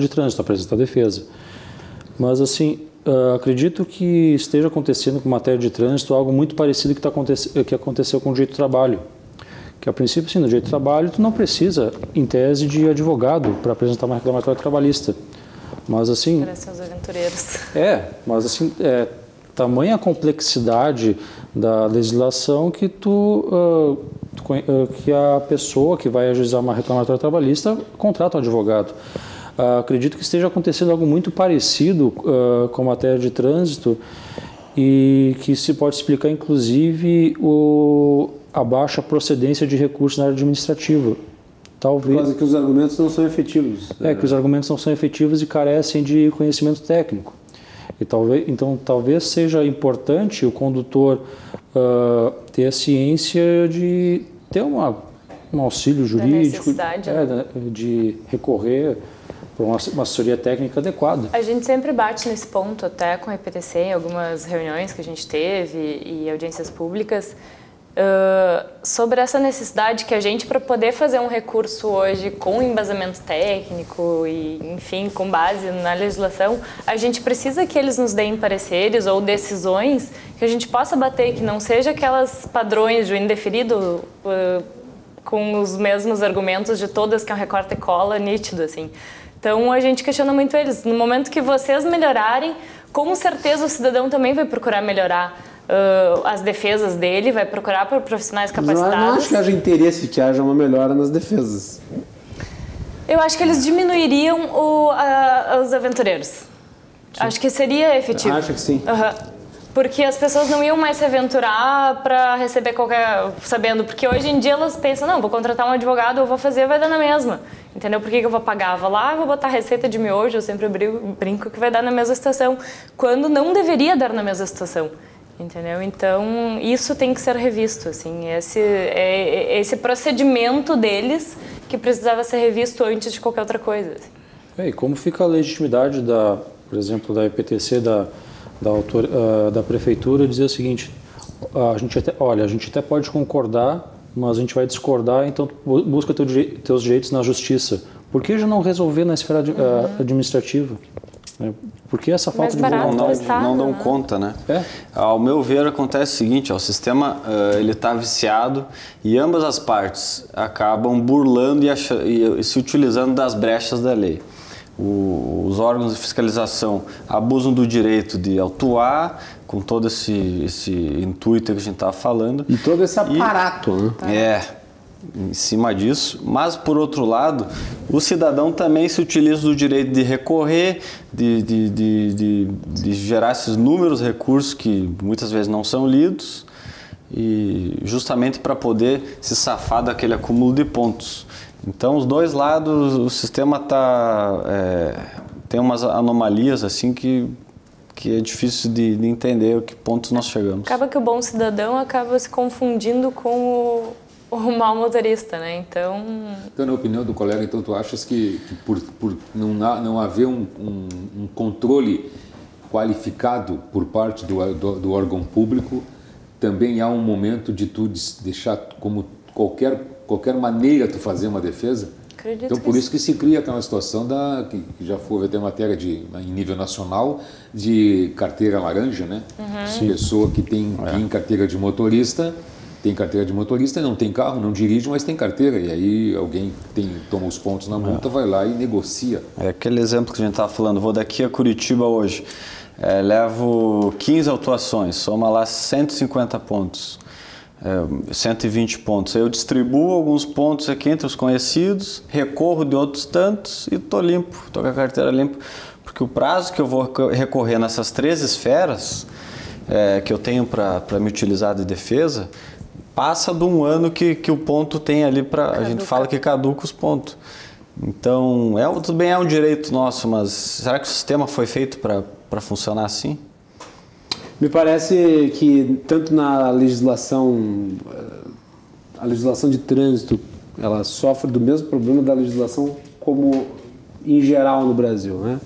de trânsito, apresentar defesa. Mas, assim, acredito que esteja acontecendo com matéria de trânsito algo muito parecido que aconteceu com o direito do trabalho. Que, a princípio, sim, no direito do trabalho, tu não precisa, em tese, de advogado para apresentar uma reclamatória trabalhista. Mas, assim... Parecem os aventureiros. Mas, assim, tamanha a complexidade da legislação que que a pessoa que vai ajuizar uma reclamatória trabalhista contrata um advogado. Acredito que esteja acontecendo algo muito parecido com a matéria de trânsito e que se pode explicar, inclusive, a baixa procedência de recursos na área administrativa. Talvez... Por causa que os argumentos não são efetivos. Que os argumentos não são efetivos e carecem de conhecimento técnico. Então, talvez seja importante o condutor ter a ciência de ter um auxílio jurídico, de recorrer para uma assessoria técnica adequada. A gente sempre bate nesse ponto, até com o EPTC, em algumas reuniões que a gente teve e audiências públicas, sobre essa necessidade que a gente, para poder fazer um recurso hoje com embasamento técnico e, enfim, com base na legislação, a gente precisa que eles nos deem pareceres ou decisões que a gente possa bater, que não seja aquelas padrões de indeferido com os mesmos argumentos de todas, que é um recorte e cola nítido, assim. Então, a gente questiona muito eles. No momento que vocês melhorarem, com certeza o cidadão também vai procurar melhorar as defesas dele, vai procurar por profissionais capacitados. Não acho que haja interesse que haja uma melhora nas defesas. Eu acho que eles diminuiriam os aventureiros. Sim. Acho que seria efetivo. Acho que sim. Porque as pessoas não iam mais se aventurar para receber sabendo, porque hoje em dia elas pensam, não, vou contratar um advogado, eu vou fazer, vai dar na mesma. Entendeu? Por que eu vou pagar? Vou lá, vou botar receita de miojo, eu sempre brinco que vai dar na mesma situação, quando não deveria dar na mesma situação. Entendeu? Então, isso tem que ser revisto, assim, esse procedimento deles que precisava ser revisto antes de qualquer outra coisa. Assim. E como fica a legitimidade, por exemplo, da EPTC, da da prefeitura dizer o seguinte: a gente até pode concordar, mas a gente vai discordar, então busca teus direitos na justiça. Por que já não resolver na esfera administrativa? Por que essa falta de vontade? Não dão conta, né? Ao meu ver, acontece o seguinte: o sistema ele está viciado e ambas as partes acabam burlando e se utilizando das brechas da lei. Os órgãos de fiscalização abusam do direito de autuar, com todo esse intuito que a gente estava falando. E todo esse aparato, né? Em cima disso, mas por outro lado, o cidadão também se utiliza do direito de recorrer, de gerar esses inúmeros recursos que muitas vezes não são lidos, e justamente para poder se safar daquele acúmulo de pontos. Então, os dois lados, o sistema tem umas anomalias assim que é difícil de entender a que pontos nós chegamos. Acaba que o bom cidadão acaba se confundindo com o mau motorista, né? Então, na opinião do colega, então tu achas que por não haver um controle qualificado por parte do órgão público, também há um momento de tu deixar como qualquer maneira tu fazer uma defesa? Acredito então por isso que se cria aquela situação que já foi até matéria em nível nacional de carteira laranja, né? Pessoa que tem carteira de motorista. Tem carteira de motorista, não tem carro, não dirige, mas tem carteira. E aí alguém toma os pontos na multa, vai lá e negocia. É aquele exemplo que a gente estava falando. Vou daqui a Curitiba hoje, levo 15 autuações, soma lá 150 pontos, 120 pontos. Eu distribuo alguns pontos aqui entre os conhecidos, recorro de outros tantos e estou limpo, estou com a carteira limpa. Porque o prazo que eu vou recorrer nessas 3 esferas que eu tenho para me utilizar de defesa, passa de um ano que o ponto tem ali a gente fala que caduca os pontos. Então, tudo bem, é um direito nosso, mas será que o sistema foi feito para funcionar assim? Me parece que tanto na legislação, a legislação de trânsito, ela sofre do mesmo problema da legislação como em geral no Brasil, né?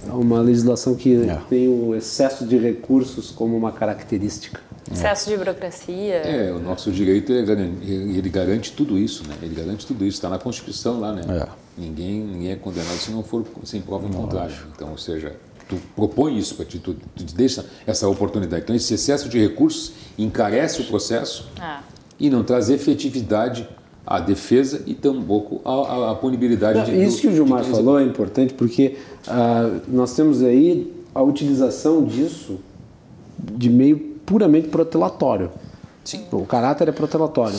Uma legislação que tem o excesso de recursos como uma característica. Excesso de burocracia. O nosso direito, ele garante tudo isso, né? Ele garante tudo isso, está na Constituição lá, né? Ninguém é condenado se não for sem prova em contrário. Então, ou seja, tu propõe isso para ti, tu te deixa essa oportunidade. Então, esse excesso de recursos encarece o processo e não traz efetividade à defesa e tampouco à punibilidade. Isso que o Gilmar falou é importante porque nós temos aí a utilização disso de meio puramente protelatório. Sim. O caráter é protelatório.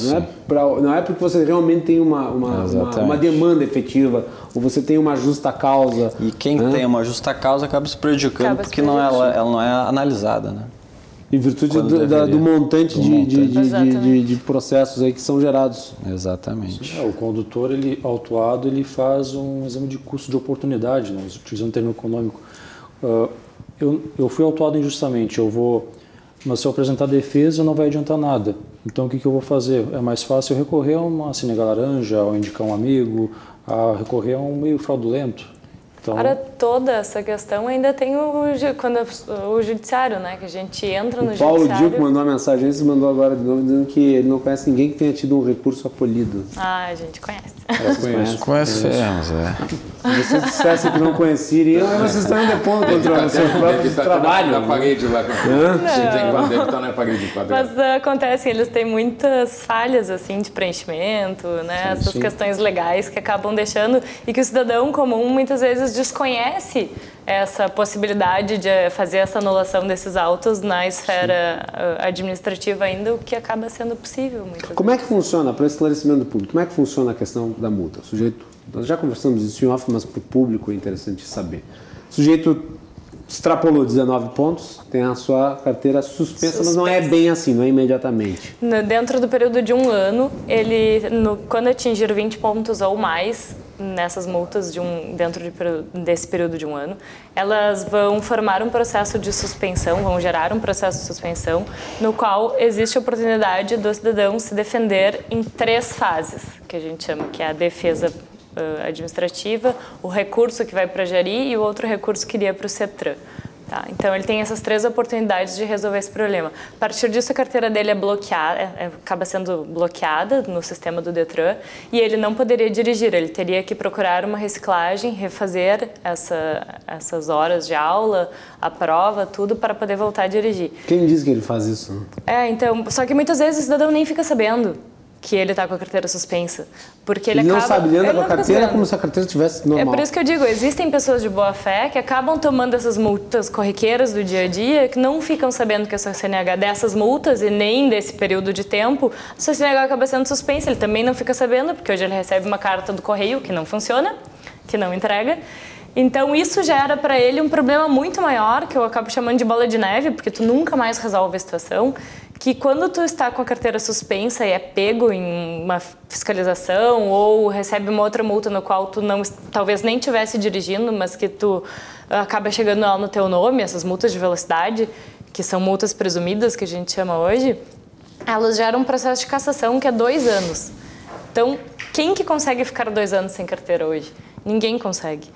Não é porque você realmente tem uma demanda efetiva ou você tem uma justa causa. E quem tem uma justa causa acaba se prejudicando porque ela não é analisada, né? Em virtude do montante de processos aí que são gerados. Exatamente. O condutor, autuado, ele faz um exame de custo de oportunidade, né? Utilizando o termo econômico. Eu fui autuado injustamente, mas se eu apresentar defesa não vai adiantar nada. Então o que eu vou fazer? É mais fácil eu recorrer a uma sinega laranja, ou indicar um amigo, a recorrer a um meio fraudulento. Então, para toda essa questão ainda tem o judiciário, né? Que a gente entra no judiciário. O Paulo Dico mandou uma mensagem, você mandou agora de novo, dizendo que ele não conhece ninguém que tenha tido um recurso acolhido. A gente conhece. Conhecemos, Se vocês dissessem que não conheceriam, vocês estão depondo contra o seu próprio trabalho. Na parede lá. Deve estar na parede de quadrado. Mas acontece, eles têm muitas falhas assim de preenchimento, né? Essas questões legais que acabam deixando e que o cidadão comum muitas vezes desconhece essa possibilidade de fazer essa anulação desses autos na esfera administrativa ainda, o que acaba sendo possível. Como é que funciona, para esclarecimento do público, como é que funciona a questão da multa? O sujeito, nós já conversamos isso em off, mas para o público é interessante saber. O sujeito extrapolou 19 pontos, tem a sua carteira suspensa, mas não é bem assim, não é imediatamente. Dentro do período de um ano, quando atingir 20 pontos ou mais, nessas multas dentro desse período de um ano, elas vão formar um processo de suspensão, vão gerar um processo de suspensão, no qual existe a oportunidade do cidadão se defender em 3 fases, que a gente chama, que é a defesa administrativa, o recurso que vai para a Jari e o outro recurso que iria para o CETRAN. Tá? Então, ele tem essas 3 oportunidades de resolver esse problema. A partir disso, a carteira dele é bloqueada, acaba sendo bloqueada no sistema do Detran e ele não poderia dirigir, ele teria que procurar uma reciclagem, refazer essas horas de aula, a prova, tudo para poder voltar a dirigir. Quem diz que ele faz isso? Então, só que muitas vezes o cidadão nem fica sabendo que ele está com a carteira suspensa, porque ele não acaba... sabe, ele anda com a carteira como se a carteira estivesse normal. É por isso que eu digo, existem pessoas de boa fé que acabam tomando essas multas corriqueiras do dia a dia, que não ficam sabendo que a sua CNH dessas multas e nem desse período de tempo, a sua CNH acaba sendo suspensa, ele também não fica sabendo, porque hoje ele recebe uma carta do correio que não funciona, que não entrega. Então isso gera para ele um problema muito maior, que eu acabo chamando de bola de neve, porque tu nunca mais resolve a situação, que quando tu está com a carteira suspensa e é pego em uma fiscalização ou recebe uma outra multa no qual tu não, talvez nem estivesse dirigindo, mas que tu acaba chegando lá no teu nome, essas multas de velocidade, que são multas presumidas, que a gente chama hoje, elas geram um processo de cassação que é 2 anos. Então, quem que consegue ficar 2 anos sem carteira hoje? Ninguém consegue.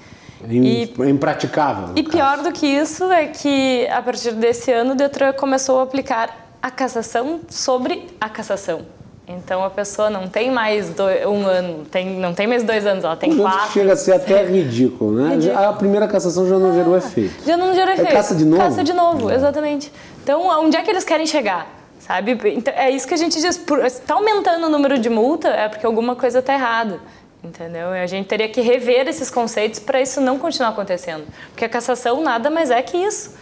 É impraticável. E pior do que isso é que, a partir desse ano, o Detran começou a aplicar a cassação sobre a cassação. Então, a pessoa não tem mais 1 ano, não tem mais 2 anos, ela tem 4. Chega a ser até ridículo, né? Ridículo. A primeira cassação já não gerou efeito. Já não gerou efeito. Caça de novo? Caça de novo, exatamente. Então, onde é que eles querem chegar? Sabe? Então, é isso que a gente diz. Se está aumentando o número de multa, é porque alguma coisa está errada. Entendeu? E a gente teria que rever esses conceitos para isso não continuar acontecendo. Porque a cassação nada mais é que isso.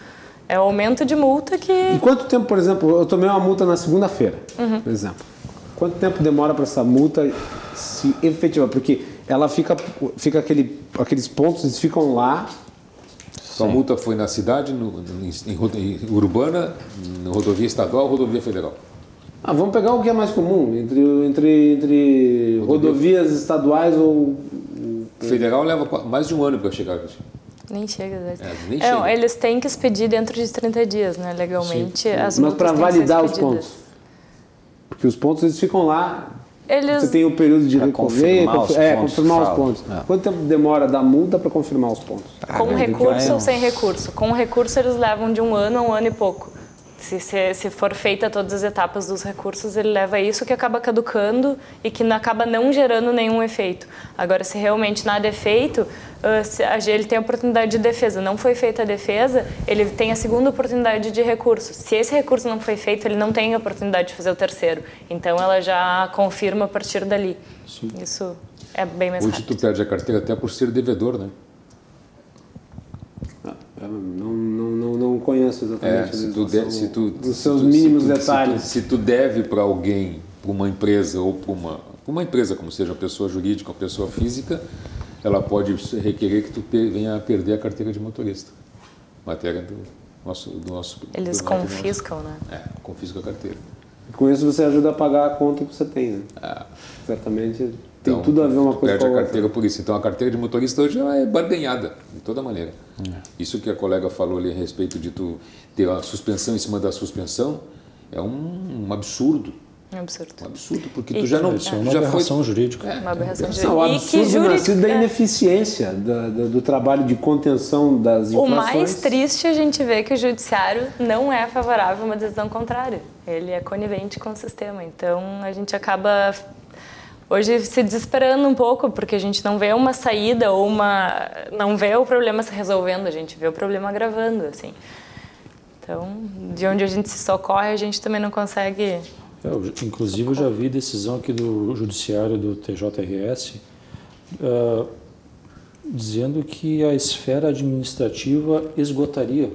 É o aumento de multa que... E quanto tempo, por exemplo, eu tomei uma multa na segunda-feira, por exemplo. Quanto tempo demora para essa multa se efetivar? Porque ela fica aqueles pontos, eles ficam lá. Sua multa foi na cidade, em urbana, na rodovia estadual ou rodovia federal? Vamos pegar o que é mais comum, entre rodovias estaduais ou... Federal leva mais de 1 ano para chegar aqui. Nem chega. Nem chega. Eles têm que expedir dentro de 30 dias, né? Legalmente, as multas. Mas para validar os pontos? Porque os pontos eles ficam lá. Você tem o período de recorrer, confirmar os pontos. Quanto tempo demora da multa para confirmar os pontos? Com recurso ou sem recurso? Com recurso eles levam de 1 ano a 1 ano e pouco. Se for feita todas as etapas dos recursos, ele leva isso que acaba caducando e que acaba não gerando nenhum efeito. Agora, se realmente nada é feito, ele tem a oportunidade de defesa. Não foi feita a defesa, ele tem a segunda oportunidade de recurso. Se esse recurso não foi feito, ele não tem a oportunidade de fazer o terceiro. Então, ela já confirma a partir dali. Sim. Isso é bem mais rápido. Hoje tu perde a carteira até por ser devedor, né? Não conheço exatamente os seus mínimos detalhes. Se tu deve para alguém, para uma empresa ou para uma empresa, como seja uma pessoa jurídica ou pessoa física, ela pode requerer que tu venha a perder a carteira de motorista. Matéria do nosso... Eles confiscam, né? Confiscam a carteira. Com isso você ajuda a pagar a conta que você tem, né? Certamente... Tem tudo a ver uma coisa com a outra. Perde a carteira por isso. Então, a carteira de motorista hoje é barganhada, de toda maneira. Isso que a colega falou ali a respeito de tu ter a suspensão em cima da suspensão é um absurdo. É um absurdo. Um absurdo, porque tu já não... Isso é uma aberração jurídica. Uma aberração jurídica. O absurdo nascido da ineficiência do trabalho de contenção das infrações. O mais triste, a gente vê que o judiciário não é favorável a uma decisão contrária. Ele é conivente com o sistema. Então, a gente acaba... Hoje se desesperando um pouco, porque a gente não vê uma saída ou não vê o problema se resolvendo, a gente vê o problema agravando, assim. Então, de onde a gente se socorre, a gente também não consegue... Inclusive, eu já vi decisão aqui do judiciário do TJRS dizendo que a esfera administrativa esgotaria.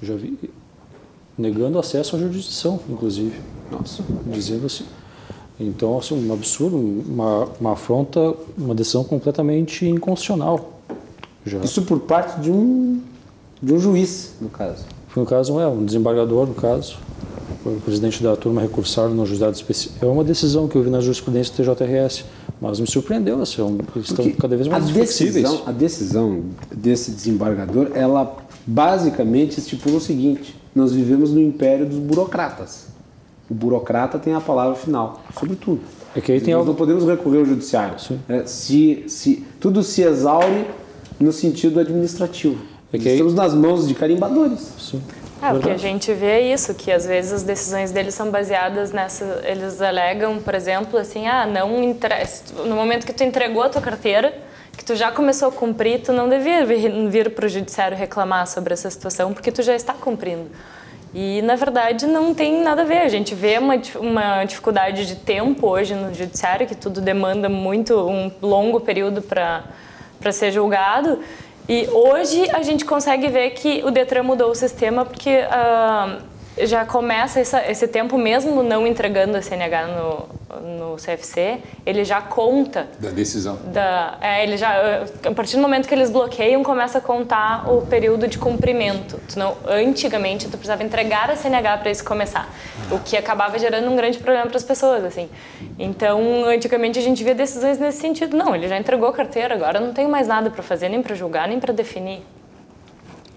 Já vi, negando acesso à jurisdição, inclusive. Nossa, dizendo assim... Então, assim, um absurdo, uma afronta, uma decisão completamente inconstitucional. Isso por parte de um juiz, no caso? Foi no caso, um desembargador, no caso, o presidente da turma recursado no juizado especial. É uma decisão que eu vi na jurisprudência do TJRS, mas me surpreendeu, assim, eles estão cada vez mais flexíveis. A decisão desse desembargador, ela basicamente estipula o seguinte: nós vivemos no império dos burocratas. O burocrata tem a palavra final sobre tudo. É que aí tem nós não podemos recorrer ao judiciário. Tudo se exaure no sentido administrativo. Estamos nas mãos de carimbadores. Sim. O que a gente vê é isso, que às vezes as decisões deles são baseadas nessa... Eles alegam, por exemplo, assim, no momento que tu entregou a tua carteira, que tu já começou a cumprir, tu não devia vir para o judiciário reclamar sobre essa situação, porque tu já está cumprindo. E, na verdade, não tem nada a ver. A gente vê uma dificuldade de tempo hoje no judiciário, que tudo demanda um longo período para ser julgado. E hoje a gente consegue ver que o Detran mudou o sistema porque já começa esse tempo, mesmo não entregando a CNH no CFC, ele já conta... Da decisão. A partir do momento que eles bloqueiam, começa a contar o período de cumprimento. Antigamente, tu precisava entregar a CNH para isso começar, o que acabava gerando um grande problema para as pessoas, assim. Então, antigamente a gente via decisões nesse sentido. Não, ele já entregou a carteira, agora não tenho mais nada para fazer, nem para julgar, nem para definir.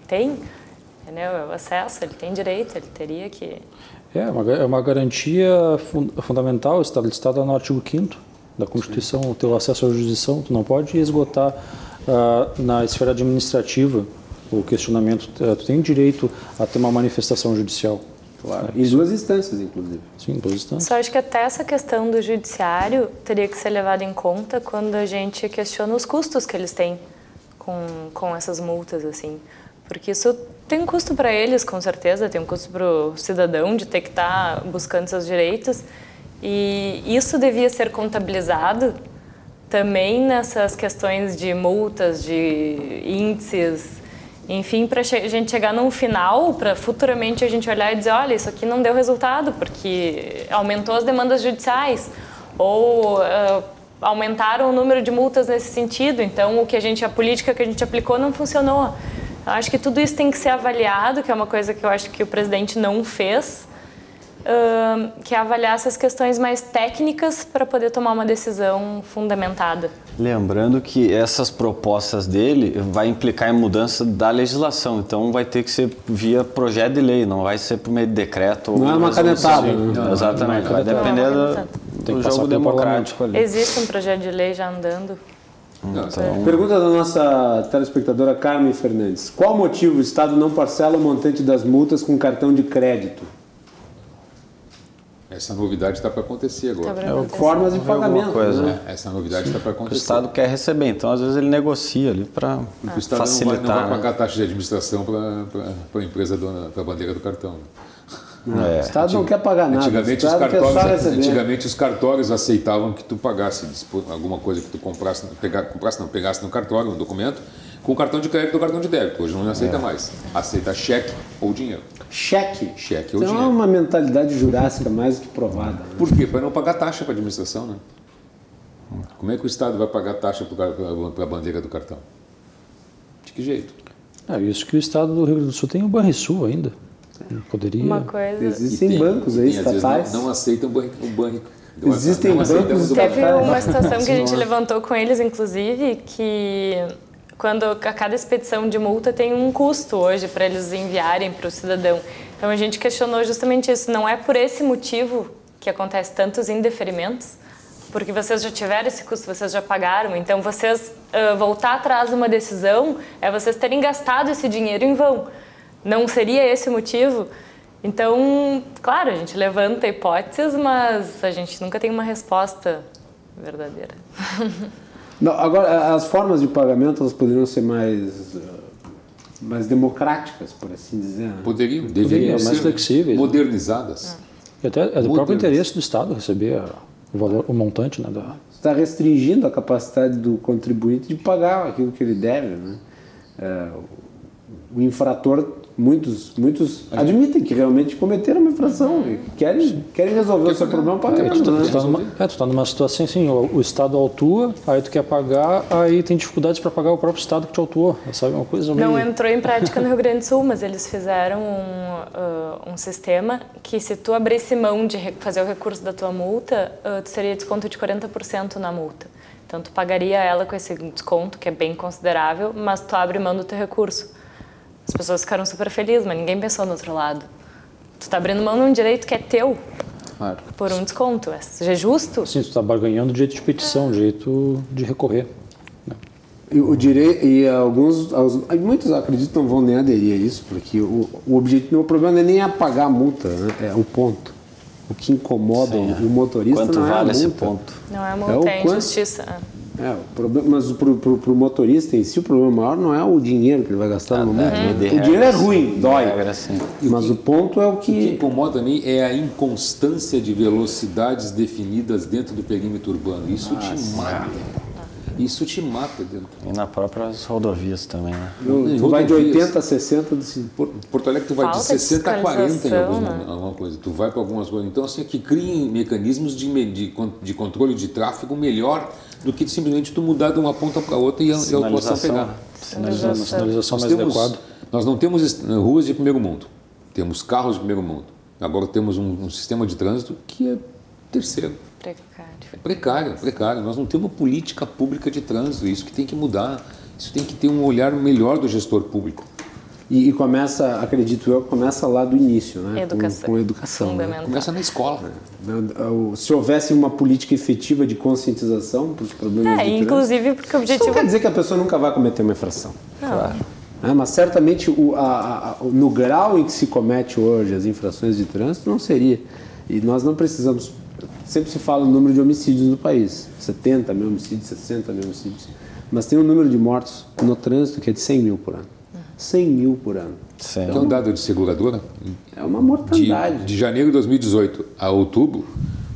Tem... É o acesso, ele tem direito, ele teria que... É uma garantia fundamental, está listado no artigo 5º da Constituição, o teu acesso à jurisdição. Tu não pode esgotar na esfera administrativa o questionamento. Tu tem direito a ter uma manifestação judicial. Claro. Em 2 instâncias, inclusive. Sim, em 2 instâncias. Só acho que até essa questão do judiciário teria que ser levada em conta quando a gente questiona os custos que eles têm com essas multas, assim. Porque isso tem um custo para eles, com certeza, tem um custo para o cidadão de ter que estar buscando seus direitos. E isso devia ser contabilizado também nessas questões de multas, de índices, enfim, para a gente chegar num final, para futuramente a gente olhar e dizer, olha, isso aqui não deu resultado, porque aumentou as demandas judiciais, ou aumentaram o número de multas nesse sentido, então a política que a gente aplicou não funcionou. Eu acho que tudo isso tem que ser avaliado, que é uma coisa que eu acho que o presidente não fez, que é avaliar essas questões mais técnicas para poder tomar uma decisão fundamentada. Lembrando que essas propostas dele vai implicar em mudança da legislação, então vai ter que ser via projeto de lei, não vai ser por meio de decreto. Não é uma canetada. Exatamente, vai depender do jogo democrático ali. Existe um projeto de lei já andando. Então... Pergunta da nossa telespectadora Carmen Fernandes. Qual motivo o Estado não parcela o montante das multas com cartão de crédito? Essa novidade está para acontecer agora. Formas de pagamento. Coisa. Essa novidade está para acontecer. O Estado quer receber, então às vezes ele negocia ali para facilitar. O Estado não vai pagar taxa de administração para a empresa dona, para a bandeira do cartão. O Estado não quer pagar nada. Antigamente os cartórios aceitavam que tu pagasse alguma coisa que tu pegasse no cartório, um documento, com o cartão de crédito ou cartão de débito. Hoje não aceita mais. Aceita cheque ou dinheiro. Cheque? Cheque ou então dinheiro. É uma mentalidade jurássica mais do que provada. Né? Por quê? Para não pagar taxa para a administração, né? Como é que o Estado vai pagar taxa para a bandeira do cartão? De que jeito? Isso que o Estado do Rio Grande do Sul tem o Banrisul ainda. Poderia... Uma coisa... Existem bancos aí, estatais. Não aceitam o banco. Existem bancos estatais. Teve uma situação que a gente levantou com eles, inclusive, que quando a cada expedição de multa tem um custo hoje para eles enviarem para o cidadão. Então a gente questionou justamente isso. Não é por esse motivo que acontece tantos indeferimentos, porque vocês já tiveram esse custo, vocês já pagaram. Então vocês voltar atrás de uma decisão é vocês terem gastado esse dinheiro em vão. Não seria esse o motivo? Então, claro, a gente levanta hipóteses, mas a gente nunca tem uma resposta verdadeira. Não, agora, as formas de pagamento elas poderiam ser mais democráticas, por assim dizer. Né? Deveriam mais ser flexíveis, modernizadas. E até é do próprio interesse do Estado receber o montante. Né, Você está restringindo a capacidade do contribuinte de pagar aquilo que ele deve. Né? O infrator, muitos admitem que realmente cometeram uma infração e querem resolver o seu problema pagando. Tu está numa situação assim, o Estado autua, aí tu quer pagar, aí tem dificuldades para pagar o próprio Estado que te autuou. Sabe, uma coisa meio... Não entrou em prática no Rio Grande do Sul, mas eles fizeram um sistema que se tu abrisse mão de fazer o recurso da tua multa, tu teria desconto de 40% na multa. Então tu pagaria ela com esse desconto, que é bem considerável, mas tu abre mão do teu recurso. As pessoas ficaram super felizes, mas ninguém pensou no outro lado. Tu está abrindo mão de um direito que é teu, claro, por um desconto. É justo? Sim, tu está barganhando o direito de petição, o direito de recorrer. Né? Muitos acreditam não vão nem aderir a isso, porque o problema não é nem apagar a multa, né? É o ponto. O que incomoda o motorista quanto não é vale a multa. esse ponto? Não é multa, é injustiça. Mas pro motorista em si, o problema maior não é o dinheiro que ele vai gastar numa multa. O dinheiro é ruim, dói. Mas o ponto é o que... O que incomoda a mim é a inconstância de velocidades definidas dentro do perímetro urbano. Isso te mata. Isso te mata dentro. E nas próprias rodovias também, né? Tu vai de 80 a 60... Porto Alegre tu vai de Falta 60 a 40 em né? alguma coisa. Tu vai para algumas coisas. Então, assim, que criem mecanismos de controle de tráfego melhor do que simplesmente tu mudar de uma ponta para outra e a autuação pegar. Sinalização mais adequada. Nós não temos ruas de primeiro mundo. Temos carros de primeiro mundo. Agora temos um sistema de trânsito que é terceiro. Precário. Nós não temos uma política pública de trânsito. Isso que tem que mudar. Isso tem que ter um olhar melhor do gestor público. E começa, acredito eu, começa lá do início, né? Com educação. Fundamental. Né? Começa na escola. Se houvesse uma política efetiva de conscientização para os problemas de trânsito... inclusive porque o objetivo... Isso não quer dizer que a pessoa nunca vai cometer uma infração. Não. Claro. Mas certamente no grau em que se comete hoje as infrações de trânsito não seria. E nós não precisamos... Sempre se fala o número de homicídios no país. 70 mil homicídios, 60 mil homicídios. Mas tem um número de mortos no trânsito que é de 100 mil por ano. 100 mil por ano. Tem um dado de seguradora? É uma mortandade. De janeiro de 2018 a outubro,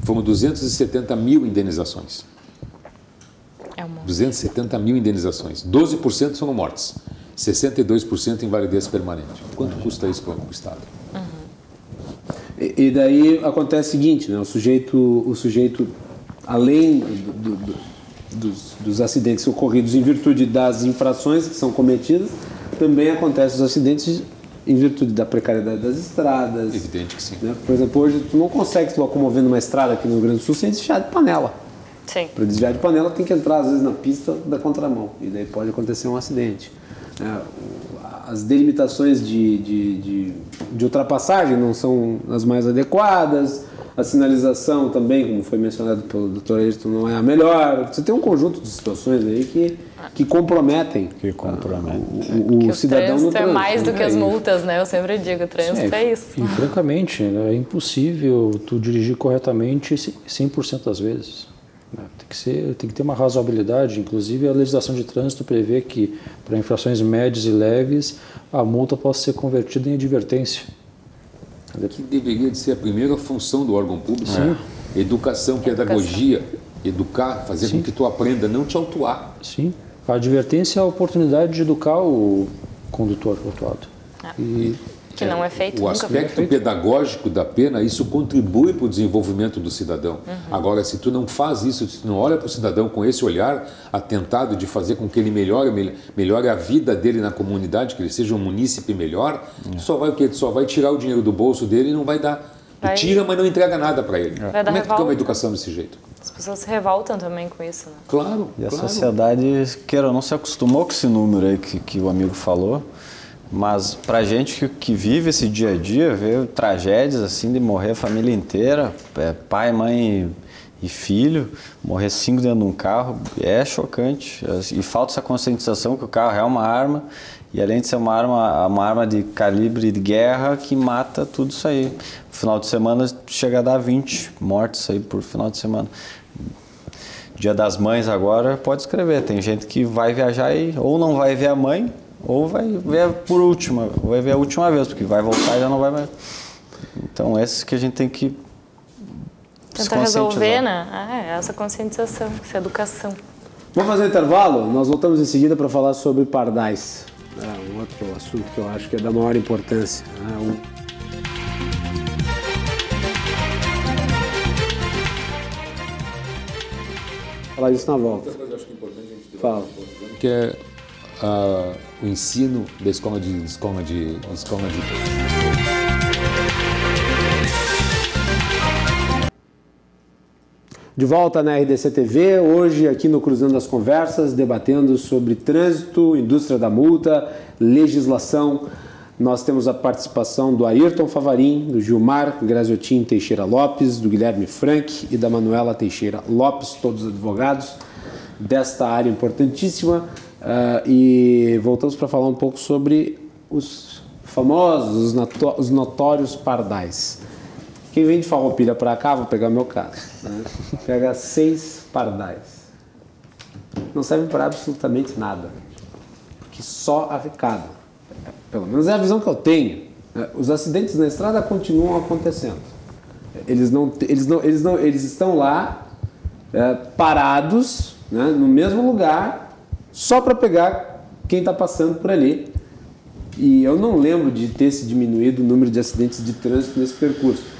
foram 270 mil indenizações. 270 mil indenizações. 12% foram mortes. 62% invalidez permanente. Quanto custa isso para o Estado? E daí acontece o seguinte, né? O sujeito além dos acidentes ocorridos em virtude das infrações que são cometidas, também acontecem os acidentes em virtude da precariedade das estradas. Evidente que sim. Né? Por exemplo, hoje tu não consegue se locomover numa estrada aqui no Rio Grande do Sul sem desviar de panela. Sim. Para desviar de panela tem que entrar às vezes na pista da contramão e daí pode acontecer um acidente. As delimitações de ultrapassagem não são as mais adequadas, a sinalização também, como foi mencionado pelo Dr. Ayrton, não é a melhor. Você tem um conjunto de situações aí que comprometem o cidadão no trânsito. É mais do que as multas, né? Eu sempre digo, o trânsito é isso. E francamente, é impossível tu dirigir corretamente 100% das vezes. Tem que ter uma razoabilidade. Inclusive a legislação de trânsito prevê que para infrações médias e leves a multa possa ser convertida em advertência. Que deveria de ser a primeira função do órgão público. Sim. Educação, pedagogia, educar, fazer com que tu aprenda, não te autuar. Sim, a advertência é a oportunidade de educar o condutor autuado. Que não é feito. O aspecto pedagógico da pena, isso contribui para o desenvolvimento do cidadão. Agora, se tu não faz isso, se tu não olha para o cidadão com esse olhar atentado de fazer com que ele melhore a vida dele na comunidade, que ele seja um munícipe melhor, só vai o quê? Tu só vai tirar o dinheiro do bolso dele e não vai dar. Tu tira, mas não entrega nada para ele. Como é que tu quer uma educação desse jeito? As pessoas se revoltam também com isso, né? Claro. E a sociedade, queira ou não, se acostumou com esse número aí que o amigo falou. Mas pra gente que vive esse dia a dia, vê tragédias assim de morrer a família inteira, pai, mãe e filho, morrer 5 dentro de um carro, é chocante. E falta essa conscientização que o carro é uma arma, e além de ser uma arma de calibre de guerra que mata tudo isso aí. No final de semana chega a dar 20 mortes aí por final de semana. Dia das Mães agora, pode escrever, tem gente que vai viajar e ou não vai ver a mãe, ou vai ver vai ver a última vez, porque vai voltar e já não vai mais. Então, esses que a gente tem que tentar resolver, né? Essa conscientização, essa educação. Vamos fazer um intervalo? Nós voltamos em seguida para falar sobre pardais. Um outro assunto que eu acho que é da maior importância. Falar isso na volta. Outra coisa que eu acho que é importante a gente ter Fala. Que é o ensino da escola de De volta na RDC TV, hoje aqui no Cruzando as Conversas, debatendo sobre trânsito, indústria da multa, legislação. Nós temos a participação do Ayrton Favarin, do Gilmar Graziotin Teixeira Lopes, do Guilherme Frank e da Manuela Teixeira Lopes, todos advogados desta área importantíssima. e voltamos para falar um pouco sobre os famosos, os notórios pardais. Quem vem de Farroupilha para cá, vou pegar meu caso, né? Pega 6 pardais. Não servem para absolutamente nada, porque só arrecadam. Pelo menos é a visão que eu tenho. Os acidentes na estrada continuam acontecendo. Eles estão lá parados, né, no mesmo lugar, só para pegar quem está passando por ali. E eu não lembro de ter se diminuído o número de acidentes de trânsito nesse percurso.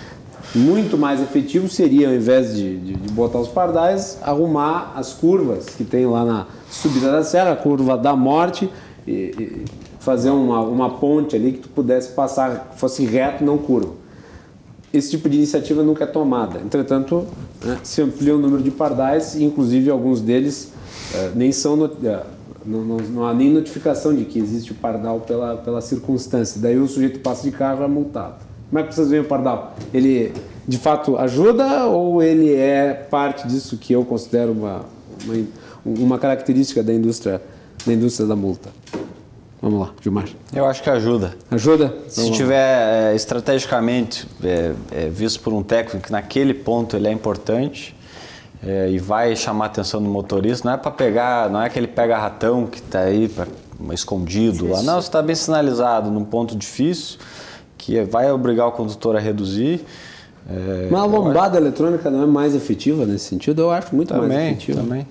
Muito mais efetivo seria, ao invés de botar os pardais, arrumar as curvas que tem lá na subida da serra, a curva da morte, e fazer uma ponte ali que tu pudesse passar, fosse reto, não curva. Esse tipo de iniciativa nunca é tomada. Entretanto, né, se amplia o número de pardais, e inclusive alguns deles nem são... Não há nem notificação de que existe o pardal pela circunstância. Daí o sujeito passa de carro e é multado. Como é que vocês veem o pardal? Ele de fato ajuda ou ele é parte disso que eu considero uma característica da indústria da multa? Vamos lá, Gilmar. Eu acho que ajuda. Ajuda? Se tiver estrategicamente visto por um técnico que naquele ponto ele é importante e vai chamar a atenção do motorista, não é para pegar, não é aquele pega-ratão que está aí escondido lá. Não, você está bem sinalizado num ponto difícil que vai obrigar o condutor a reduzir. Mas a lombada eletrônica não é mais efetiva nesse sentido? Eu acho muito mais efetiva. Também.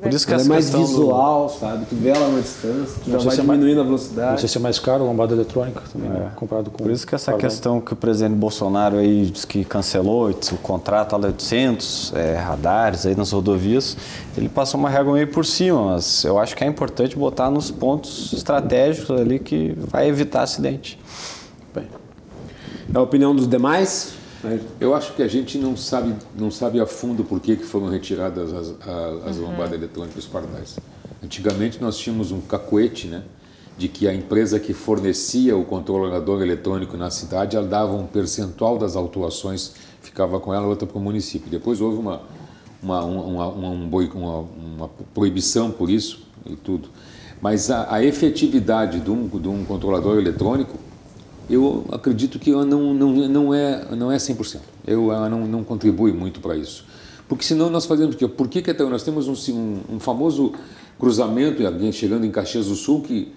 Por isso que ela é mais visual, sabe? Tu vê ela na distância, tu já vai diminuindo a velocidade. Não sei se é mais caro a lombada eletrônica também, comparado com... Por isso que essa questão que o presidente Bolsonaro aí diz que cancelou o contrato de 800 radares aí nas rodovias, ele passou uma régua meio por cima, mas eu acho que é importante botar nos pontos estratégicos ali que vai evitar acidente. Bem, a opinião dos demais? Eu acho que a gente não sabe a fundo por que foram retiradas as lombadas eletrônicas e os pardais. Antigamente nós tínhamos um cacuete, né, de que a empresa que fornecia o controlador eletrônico na cidade, ela dava um percentual das autuações, ficava com ela, outra para o município. Depois houve uma proibição por isso e tudo. Mas a efetividade de um controlador eletrônico, eu acredito que não é 100%. Ela não contribui muito para isso. Porque senão nós fazemos o quê? Por que até nós temos um famoso cruzamento, alguém chegando em Caxias do Sul, que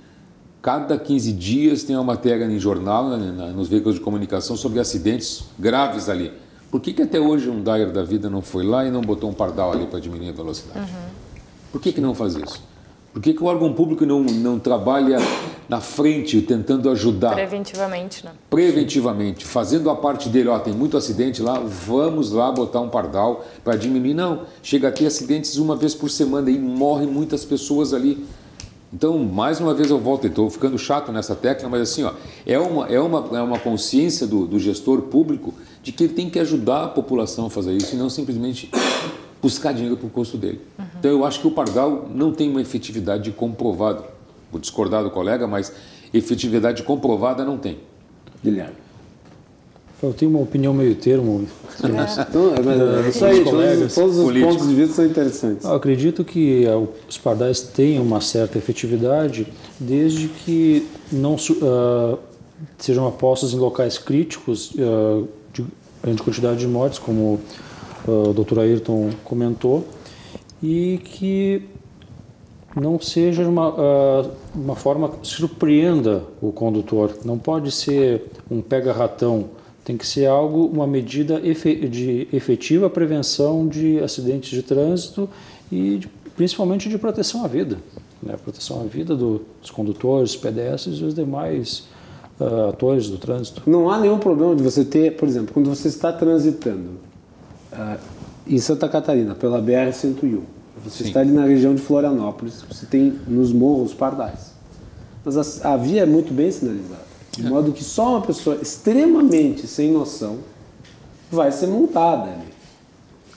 cada 15 dias tem uma matéria em jornal, nos veículos de comunicação, sobre acidentes graves ali. Por que até hoje um Dair da vida não foi lá e não botou um pardal ali para diminuir a velocidade? Por que não faz isso? Por que o órgão público não trabalha na frente, tentando ajudar? Preventivamente, né? Preventivamente, fazendo a parte dele. Tem muito acidente lá, vamos lá botar um pardal para diminuir. Não, chega a ter acidentes uma vez por semana e morrem muitas pessoas ali. Então, mais uma vez eu volto, estou ficando chato nessa tecla, mas assim, é uma consciência do gestor público de que ele tem que ajudar a população a fazer isso e não simplesmente buscar dinheiro para o custo dele. Então eu acho que o pardal não tem uma efetividade comprovada. Vou discordar do colega, mas efetividade comprovada não tem. Guilherme. Eu tenho uma opinião meio termo. Isso aí, todos os pontos de vista são interessantes. Eu acredito que os pardais têm uma certa efetividade desde que não sejam apostos em locais críticos de grande quantidade de mortes, como o Dr. Ayrton comentou, e que não seja uma forma que surpreenda o condutor. Não pode ser um pega-ratão, tem que ser uma medida de efetiva prevenção de acidentes de trânsito e principalmente de proteção à vida. Né? Proteção à vida dos condutores, pedestres e os demais atores do trânsito. Não há nenhum problema de você ter, por exemplo, quando você está transitando em Santa Catarina, pela BR-101, você está ali na região de Florianópolis, você tem nos morros pardais. Mas a via é muito bem sinalizada, de modo que só uma pessoa extremamente sem noção vai ser multada ali.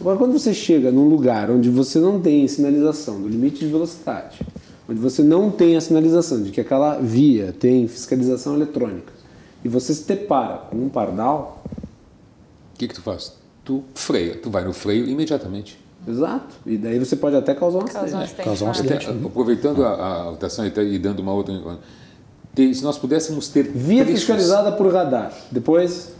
Agora, quando você chega num lugar onde você não tem sinalização do limite de velocidade, onde você não tem a sinalização de que aquela via tem fiscalização eletrônica, e você se depara com um pardal... O que tu faz? Tu freia, tu vai no freio imediatamente. Exato. E daí você pode até causar um acidente. Causar um acidente. Aproveitando a votação e dando uma outra... Se nós pudéssemos ter... Via fiscalizada por radar. Depois,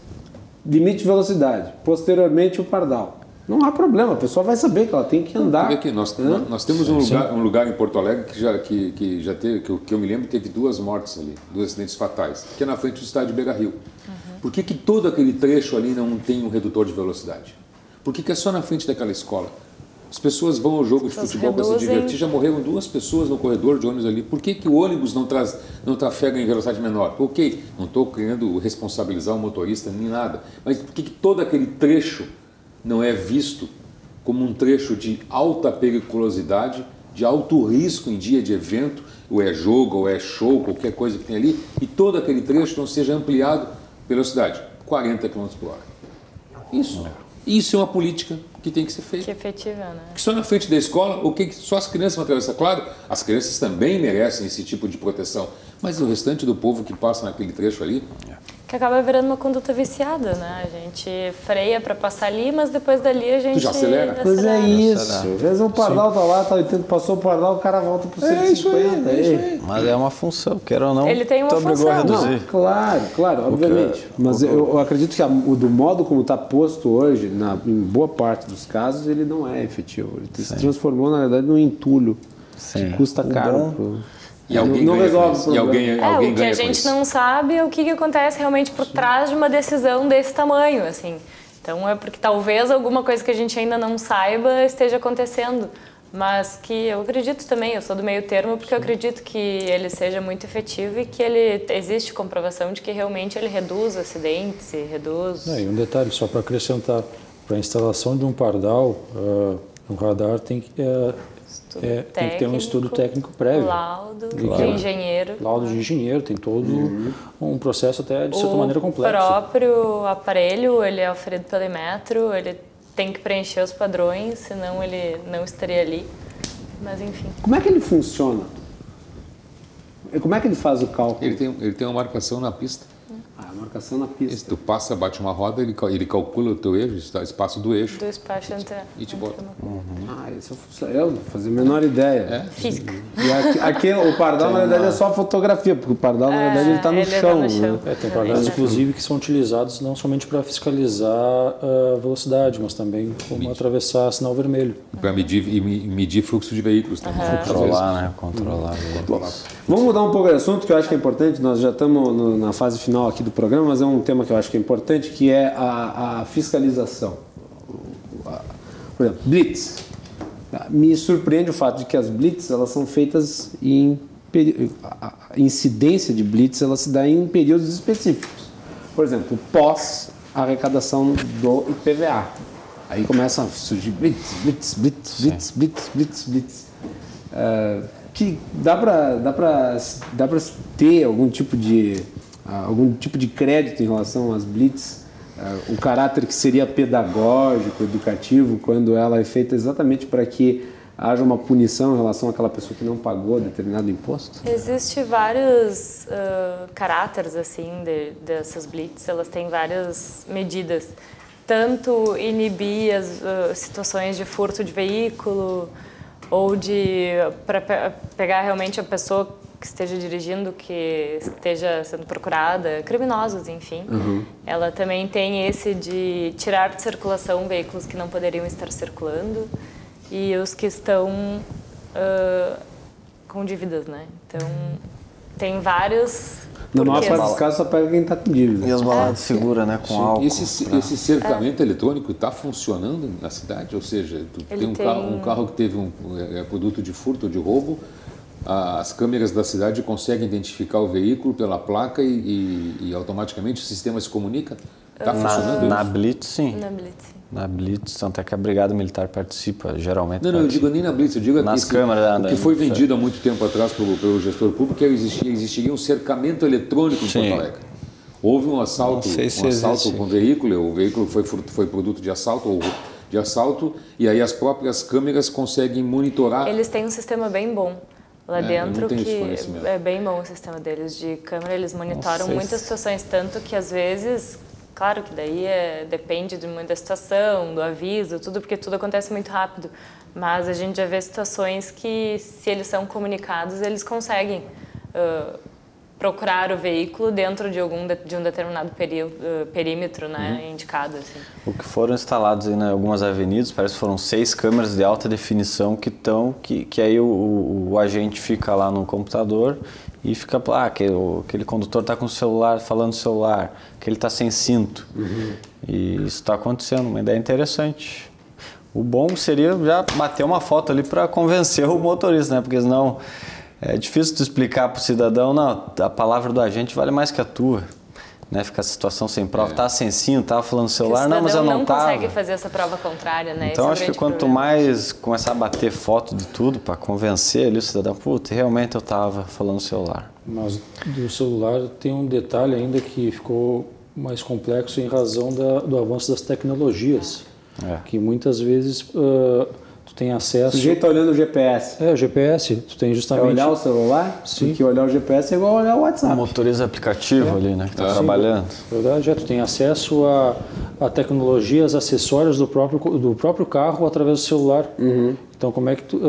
limite de velocidade. Posteriormente, o pardal. Não há problema, a pessoa vai saber que ela tem que andar. Aqui, nós temos um lugar em Porto Alegre que já teve, que eu me lembro, teve 2 mortes ali, 2 acidentes fatais, que é na frente do estádio Beira-Rio. Por que todo aquele trecho ali não tem um redutor de velocidade? Por que é só na frente daquela escola? As pessoas vão ao jogo de futebol para se divertir, já morreram 2 pessoas no corredor de ônibus ali. Por que o ônibus não trafega em velocidade menor? Ok, não estou querendo responsabilizar o motorista nem nada, mas por que todo aquele trecho não é visto como um trecho de alta periculosidade, de alto risco em dia de evento, ou é jogo, ou é show, qualquer coisa que tem ali, e todo aquele trecho não seja ampliado pela velocidade, 40 km por hora. Isso é uma política que tem que ser feita. Que efetiva, né? Que só na frente da escola, só as crianças vão atravessar. Claro, as crianças também merecem esse tipo de proteção, mas o restante do povo que passa naquele trecho ali... Que acaba virando uma conduta viciada, né? A gente freia para passar ali, mas depois dali a gente... Tu já acelera? Pois é isso. Às vezes o pardal tá lá, tá 80, passou o pardal, o cara volta pro 150. É isso aí. Mas é uma função, quer ou não, ele tem uma obrigou a reduzir. Não, claro, obviamente. Mas eu acredito que do modo como está posto hoje, em boa parte dos casos, ele não é efetivo. Ele se transformou, na verdade, num entulho que custa caro. E alguém não ganha resolve. E alguém o que a gente não sabe é o que acontece realmente por trás de uma decisão desse tamanho, assim. Então é porque talvez alguma coisa que a gente ainda não saiba esteja acontecendo, mas que eu acredito também, eu sou do meio termo, porque eu acredito que ele seja muito efetivo e que existe comprovação de que realmente ele reduz acidentes, reduz... E um detalhe, só para acrescentar, para a instalação de um pardal, um radar tem que ter um estudo técnico prévio. Laudo de engenheiro. Laudo de engenheiro, tem todo um processo até de certa maneira complexo. O próprio aparelho, ele é oferido pela Inmetro, ele tem que preencher os padrões, senão ele não estaria ali. Mas enfim. Como é que ele funciona? Como é que ele faz o cálculo? Ele tem uma marcação na pista. A marcação na pista. Tu passa, bate uma roda, ele calcula o teu eixo, o espaço do eixo. Do espaço entre... E te bota. Isso eu não fazia a menor ideia. Física. E aqui o pardal, na verdade, é só fotografia, porque o pardal, na verdade, ele está no chão. Né? Tem pardais, inclusive, que são utilizados não somente para fiscalizar a velocidade, mas também como atravessar sinal vermelho. Para medir fluxo de veículos também. Controlar. Vamos mudar um pouco de assunto, que eu acho que é importante. Nós já estamos na fase final aqui do programa, mas é um tema que eu acho que é importante, que é a fiscalização. Por exemplo, blitz. Me surpreende o fato de que as blitz, elas são feitas a incidência de blitz, ela se dá em períodos específicos. Por exemplo, pós arrecadação do IPVA. Aí começam a surgir blitz. Que dá para ter algum tipo de crédito em relação às blitz, o caráter que seria pedagógico, educativo, quando ela é feita exatamente para que haja uma punição em relação àquela pessoa que não pagou determinado imposto? Existem vários caráteres assim dessas blitz, elas têm várias medidas, tanto inibir as situações de furto de veículo ou para pegar realmente a pessoa que esteja dirigindo, que esteja sendo procurada, criminosos, enfim. Ela também tem esse de tirar de circulação veículos que não poderiam estar circulando e os que estão com dívidas, né? Então, tem vários... Na maior parte dos casos, só pega quem está com dívida. E as baladas segura, né, com álcool. Esse cercamento eletrônico está funcionando na cidade? Ou seja, tu tem um carro que teve produto de furto ou de roubo, as câmeras da cidade conseguem identificar o veículo pela placa e automaticamente o sistema se comunica? Está funcionando Na Blitz, sim. Na Blitz, sim. Na Blitz, até que a Brigada Militar participa, geralmente. Não, eu digo nem na Blitz, eu digo nas câmeras. O que foi vendido há muito tempo atrás pelo gestor público, que existiria um cercamento eletrônico em Porto Alegre. Houve um assalto com o veículo foi produto de assalto e aí as próprias câmeras conseguem monitorar. Eles têm um sistema bem bom lá dentro, que é bem bom o sistema deles de câmera, eles monitoram muitas situações, tanto que às vezes Claro que daí depende de muita situação, do aviso, tudo, porque tudo acontece muito rápido. Mas a gente já vê situações que, se eles são comunicados, eles conseguem procurar o veículo dentro de um determinado perímetro, né, indicado. Assim. O que foram instalados aí em algumas avenidas, parece que foram 6 câmeras de alta definição que aí o agente fica lá no computador e fica, aquele condutor está com o celular, falando no celular, que ele está sem cinto. E isso está acontecendo, uma ideia interessante. O bom seria já bater uma foto ali para convencer o motorista, né? Porque senão é difícil tu explicar para o cidadão, não, a palavra do agente vale mais que a tua. Né? Fica a situação sem prova, tá sem cinto, tava falando no celular, não, mas eu não tava. Não consegue fazer essa prova contrária, né? Então acho que quanto mais começar a bater foto de tudo para convencer ali o cidadão, puta, realmente eu tava falando no celular. Mas do celular tem um detalhe ainda que ficou mais complexo em razão do avanço das tecnologias, que muitas vezes tu tem acesso... O sujeito olhando o GPS. O GPS, tu tem justamente... É olhar o celular? Sim. Porque olhar o GPS é igual olhar o WhatsApp. O motorista aplicativo ali, né, que tá trabalhando. Verdade, tu tem acesso a tecnologias acessórias do próprio carro através do celular. Então, como é que tu...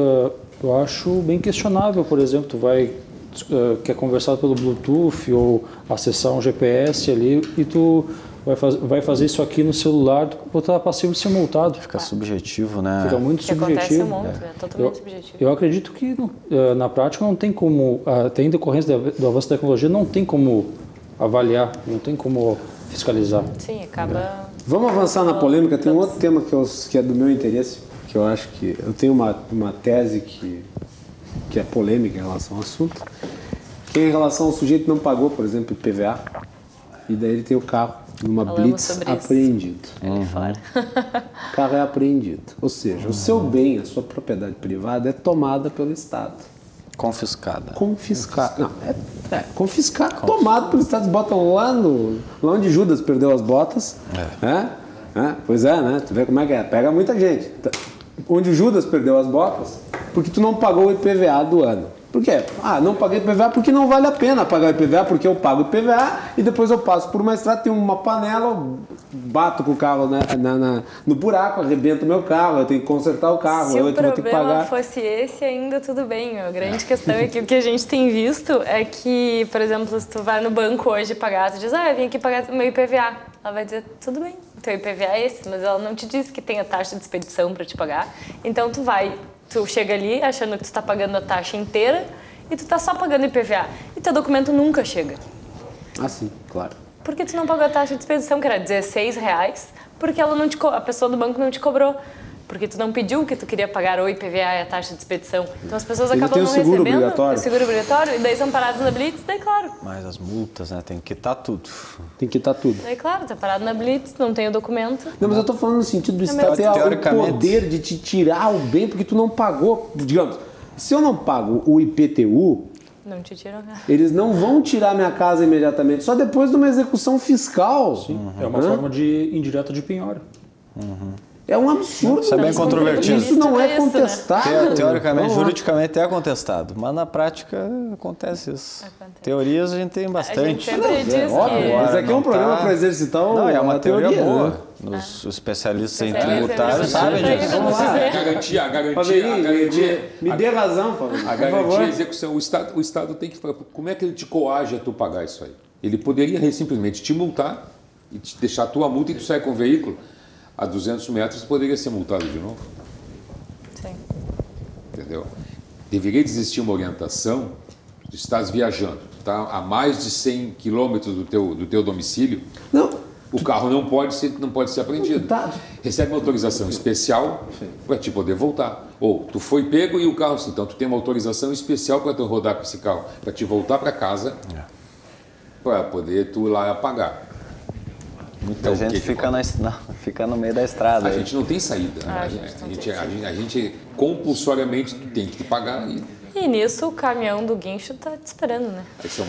eu acho bem questionável, por exemplo, tu quer conversar pelo Bluetooth ou acessar um GPS ali e tu vai fazer isso aqui no celular, tu está passivo de ser multado. Fica subjetivo, né? Fica muito subjetivo. Acontece um monte, é totalmente subjetivo. Eu acredito que na prática não tem como, até em decorrência do avanço da tecnologia, não tem como avaliar, não tem como fiscalizar. Sim, acaba... Vamos avançar na polêmica. Tem um outro tema que é do meu interesse, que eu acho que... Eu tenho uma tese que é polêmica em relação ao assunto, que é em relação ao sujeito que não pagou, por exemplo, IPVA, e daí ele tem o carro numa blitz apreendido. Ali fora. O carro é apreendido. Ou seja, o seu bem, a sua propriedade privada é tomada pelo Estado. Confiscada. Confiscada. Não, confiscado, tomado pelo Estado. Eles botam lá onde Judas perdeu as botas. Pois é, né? Tu vê como é que é. Pega muita gente. Onde Judas perdeu as botas, porque tu não pagou o IPVA do ano. Por quê? Não paguei IPVA porque não vale a pena pagar o IPVA, porque eu pago o IPVA e depois eu passo por uma estrada, tem uma panela, eu bato com o carro no buraco, arrebento o meu carro, eu tenho que consertar o carro, eu vou ter que pagar. Se o problema fosse esse, ainda tudo bem. A grande questão é que o que a gente tem visto é que, por exemplo, se tu vai no banco hoje pagar, tu diz, eu vim aqui pagar o meu IPVA. Ela vai dizer, tudo bem, o teu IPVA é esse, mas ela não te disse que tem a taxa de expedição para te pagar. Então tu chega ali achando que tu está pagando a taxa inteira e tu está só pagando IPVA. E teu documento nunca chega. Sim, claro. Porque tu não pagou a taxa de expedição, que era R$16, porque a pessoa do banco não te cobrou. Porque tu não pediu que tu queria pagar o IPVA e a taxa de expedição. Então as pessoas acabam não recebendo o seguro obrigatório e daí são paradas na blitz, daí claro. Mas as multas, né? Tem que quitar tudo. Tem que quitar tudo. Daí claro, tá parado na blitz, não tem o documento. Não, mas eu tô falando no sentido do Estado ter o poder de te tirar o bem porque tu não pagou. Digamos, se eu não pago o IPTU, não te tiram. Eles não vão tirar minha casa imediatamente, só depois de uma execução fiscal. Sim, é uma forma indireta de penhora. É um absurdo. Isso é bem controvertido. Isso não é contestado. Teoricamente, juridicamente é contestado, mas na prática acontece isso. Teorias a gente tem bastante. A gente sempre diz que... Mas aqui é um programa para exercitar é uma teoria boa. Né? Os especialistas em tributário sabem disso. Vamos lá. Garantia. Me dê razão, Fabinho. A garantia, a execução. O Estado tem que falar. Como é que ele te coage a tu pagar isso aí? Ele poderia simplesmente te multar e te deixar a tua multa e tu sai com o veículo. A 200 metros poderia ser multado de novo. Sim. Entendeu? Deveria existir uma orientação. Tu estás viajando, tá? A mais de 100 quilômetros do teu domicílio. Não. O carro não pode ser apreendido. Recebe uma autorização especial para te poder voltar. Ou tu foi pego e o carro assim. Então tu tem uma autorização especial para tu rodar com esse carro, para te voltar para casa, para poder tu ir lá pagar. Muita gente fica no meio da estrada. A gente não tem saída. A gente compulsoriamente tem que pagar. E nisso o caminhão do guincho tá te esperando, né? São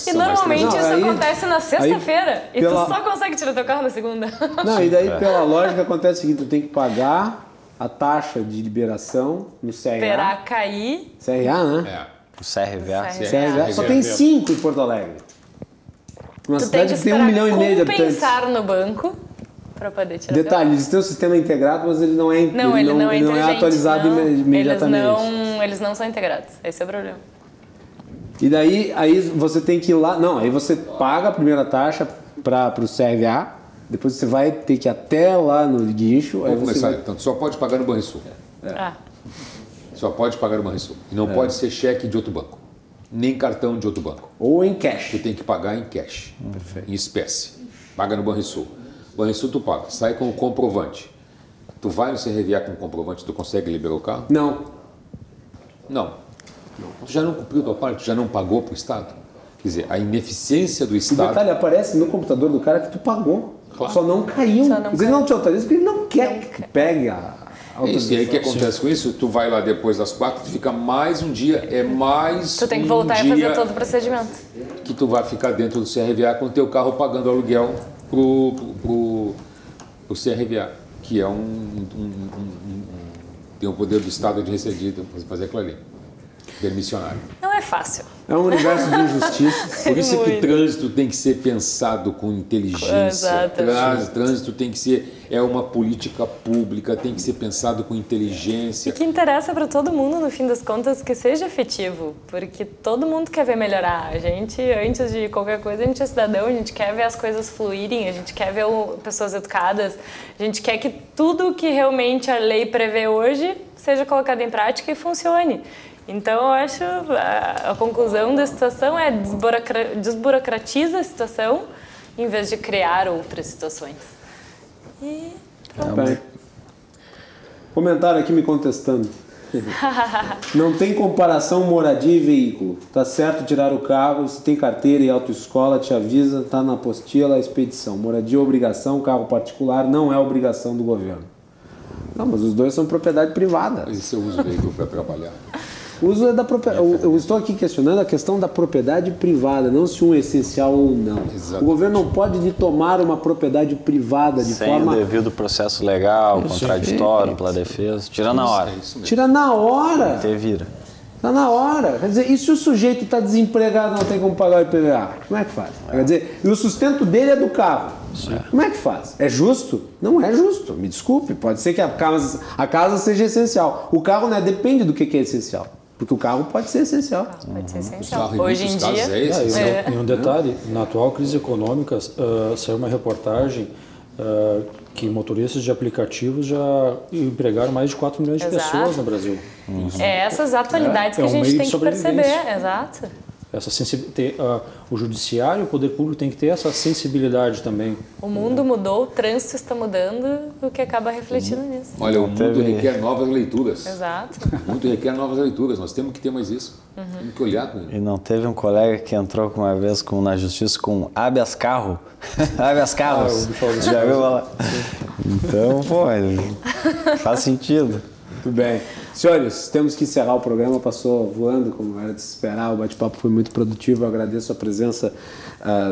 e normalmente isso acontece na sexta-feira e tu só consegue tirar teu carro na segunda. Não, e daí pela lógica acontece o seguinte, tu tem que pagar a taxa de liberação no CRA. Esperar cair. CRA, né? O CRVA. CRVA. Só tem 5 em Porto Alegre. Uma Tu tem cidade que que tem 1,5 milhão de habitantes. compensar no banco para poder tirar. Detalhe, eles têm um sistema integrado, mas ele não é, Ele não é atualizado imediatamente. Eles não são integrados. Esse é o problema. E daí aí você tem que ir lá. Não, aí você paga a primeira taxa para o CRVA, depois você vai ter que ir até lá no guincho. Vamos começar. Então, tu só pode pagar no Banrisul. Só pode pagar no Banrisul. E não pode ser cheque de outro banco, nem cartão de outro banco. Ou em cash. Tu tem que pagar em cash, Perfeito. em espécie. Paga no Banrisul. Banrisul tu paga, sai com o comprovante. Tu vai no CRVA com o comprovante, tu consegue liberar o carro? Não. Não. Tu já não cumpriu a tua parte, tu já não pagou para o Estado. Quer dizer, a ineficiência do O Estado... detalhe aparece no computador do cara que tu pagou. Claro. Só não caiu. Ele não te autoriza porque ele não quer que tu pegue a Isso, e aí o que acontece com isso? Tu vai lá depois das 4, tu fica mais um dia, Tu tem que voltar e fazer todo o procedimento. Que tu vai ficar dentro do CRVA com o teu carro pagando aluguel pro CRVA, que é tem o poder do Estado de fazer aquilo ali. Permissionário. Não é fácil. É um universo de injustiças. Por isso que trânsito tem que ser pensado com inteligência. Exatamente. Trânsito tem que ser uma política pública, tem que ser pensado com inteligência. E que interessa para todo mundo, no fim das contas, que seja efetivo, porque todo mundo quer ver melhorar. A gente, antes de qualquer coisa, a gente é cidadão, a gente quer ver as coisas fluírem, a gente quer ver pessoas educadas, a gente quer que tudo que realmente a lei prevê hoje seja colocado em prática e funcione. Então, eu acho a conclusão da situação é desburocratiza a situação em vez de criar outras situações. E pronto. Comentário aqui me contestando. Não tem comparação moradia e veículo. Tá certo tirar o carro, se tem carteira e autoescola, te avisa, tá na apostila a expedição. Moradia é obrigação, carro particular não é obrigação do governo. Não, mas os dois são propriedade privada. Mas e se eu uso o veículo para trabalhar? O uso é da propriedade. Eu estou aqui questionando a questão da propriedade privada, não se um é essencial ou não. Exatamente. O governo não pode lhe tomar uma propriedade privada de sem forma... o devido processo legal, contraditório, pela defesa. Tira na hora. Tira na hora. Até vira. Tá na hora. Quer dizer, e se o sujeito está desempregado, não tem como pagar o IPVA? Como é que faz? Quer dizer, e o sustento dele é do carro. Como é que faz? É justo? Não é justo. Me desculpe. Pode ser que a casa seja essencial. O carro, né, depende do que é essencial. Porque o carro pode ser essencial. Pode ser essencial. Hoje em dia... E um detalhe, na atual crise econômica, saiu uma reportagem que motoristas de aplicativos já empregaram mais de 4 milhões de pessoas no Brasil. É essas atualidades que a gente tem que perceber. Exato. O judiciário, o poder público tem que ter essa sensibilidade também. O mundo mudou, o trânsito está mudando, o que acaba refletindo nisso. Olha, o mundo requer novas leituras. Exato. O mundo requer novas leituras, nós temos que ter mais isso. Temos que olhar com ele. E não teve um colega que entrou uma vez na justiça com habeas carro? Habeas carros. Já viu lá? Então, pô, faz sentido. Muito bem. Senhores, temos que encerrar o programa, passou voando, como era de se esperar, o bate-papo foi muito produtivo, eu agradeço a presença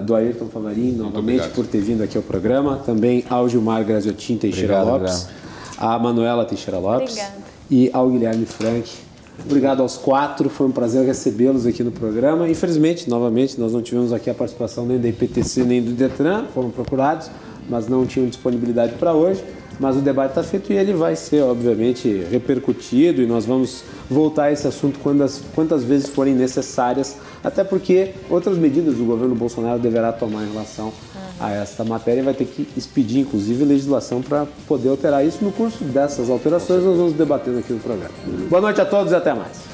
do Ayrton Favarin, novamente, por ter vindo aqui ao programa, também ao Gilmar Graziotin Teixeira Lopes, à Manuela Teixeira Lopes e ao Guilherme Frank. Obrigado aos 4, foi um prazer recebê-los aqui no programa. Infelizmente, novamente, nós não tivemos aqui a participação nem da IPTC nem do Detran, foram procurados, mas não tinham disponibilidade para hoje. Mas o debate está feito e ele vai ser, obviamente, repercutido e nós vamos voltar a esse assunto quantas vezes forem necessárias, até porque outras medidas o governo Bolsonaro deverá tomar em relação a esta matéria e vai ter que expedir, inclusive, legislação para poder alterar isso. No curso dessas alterações, nós vamos debatendo aqui no programa. Boa noite a todos e até mais.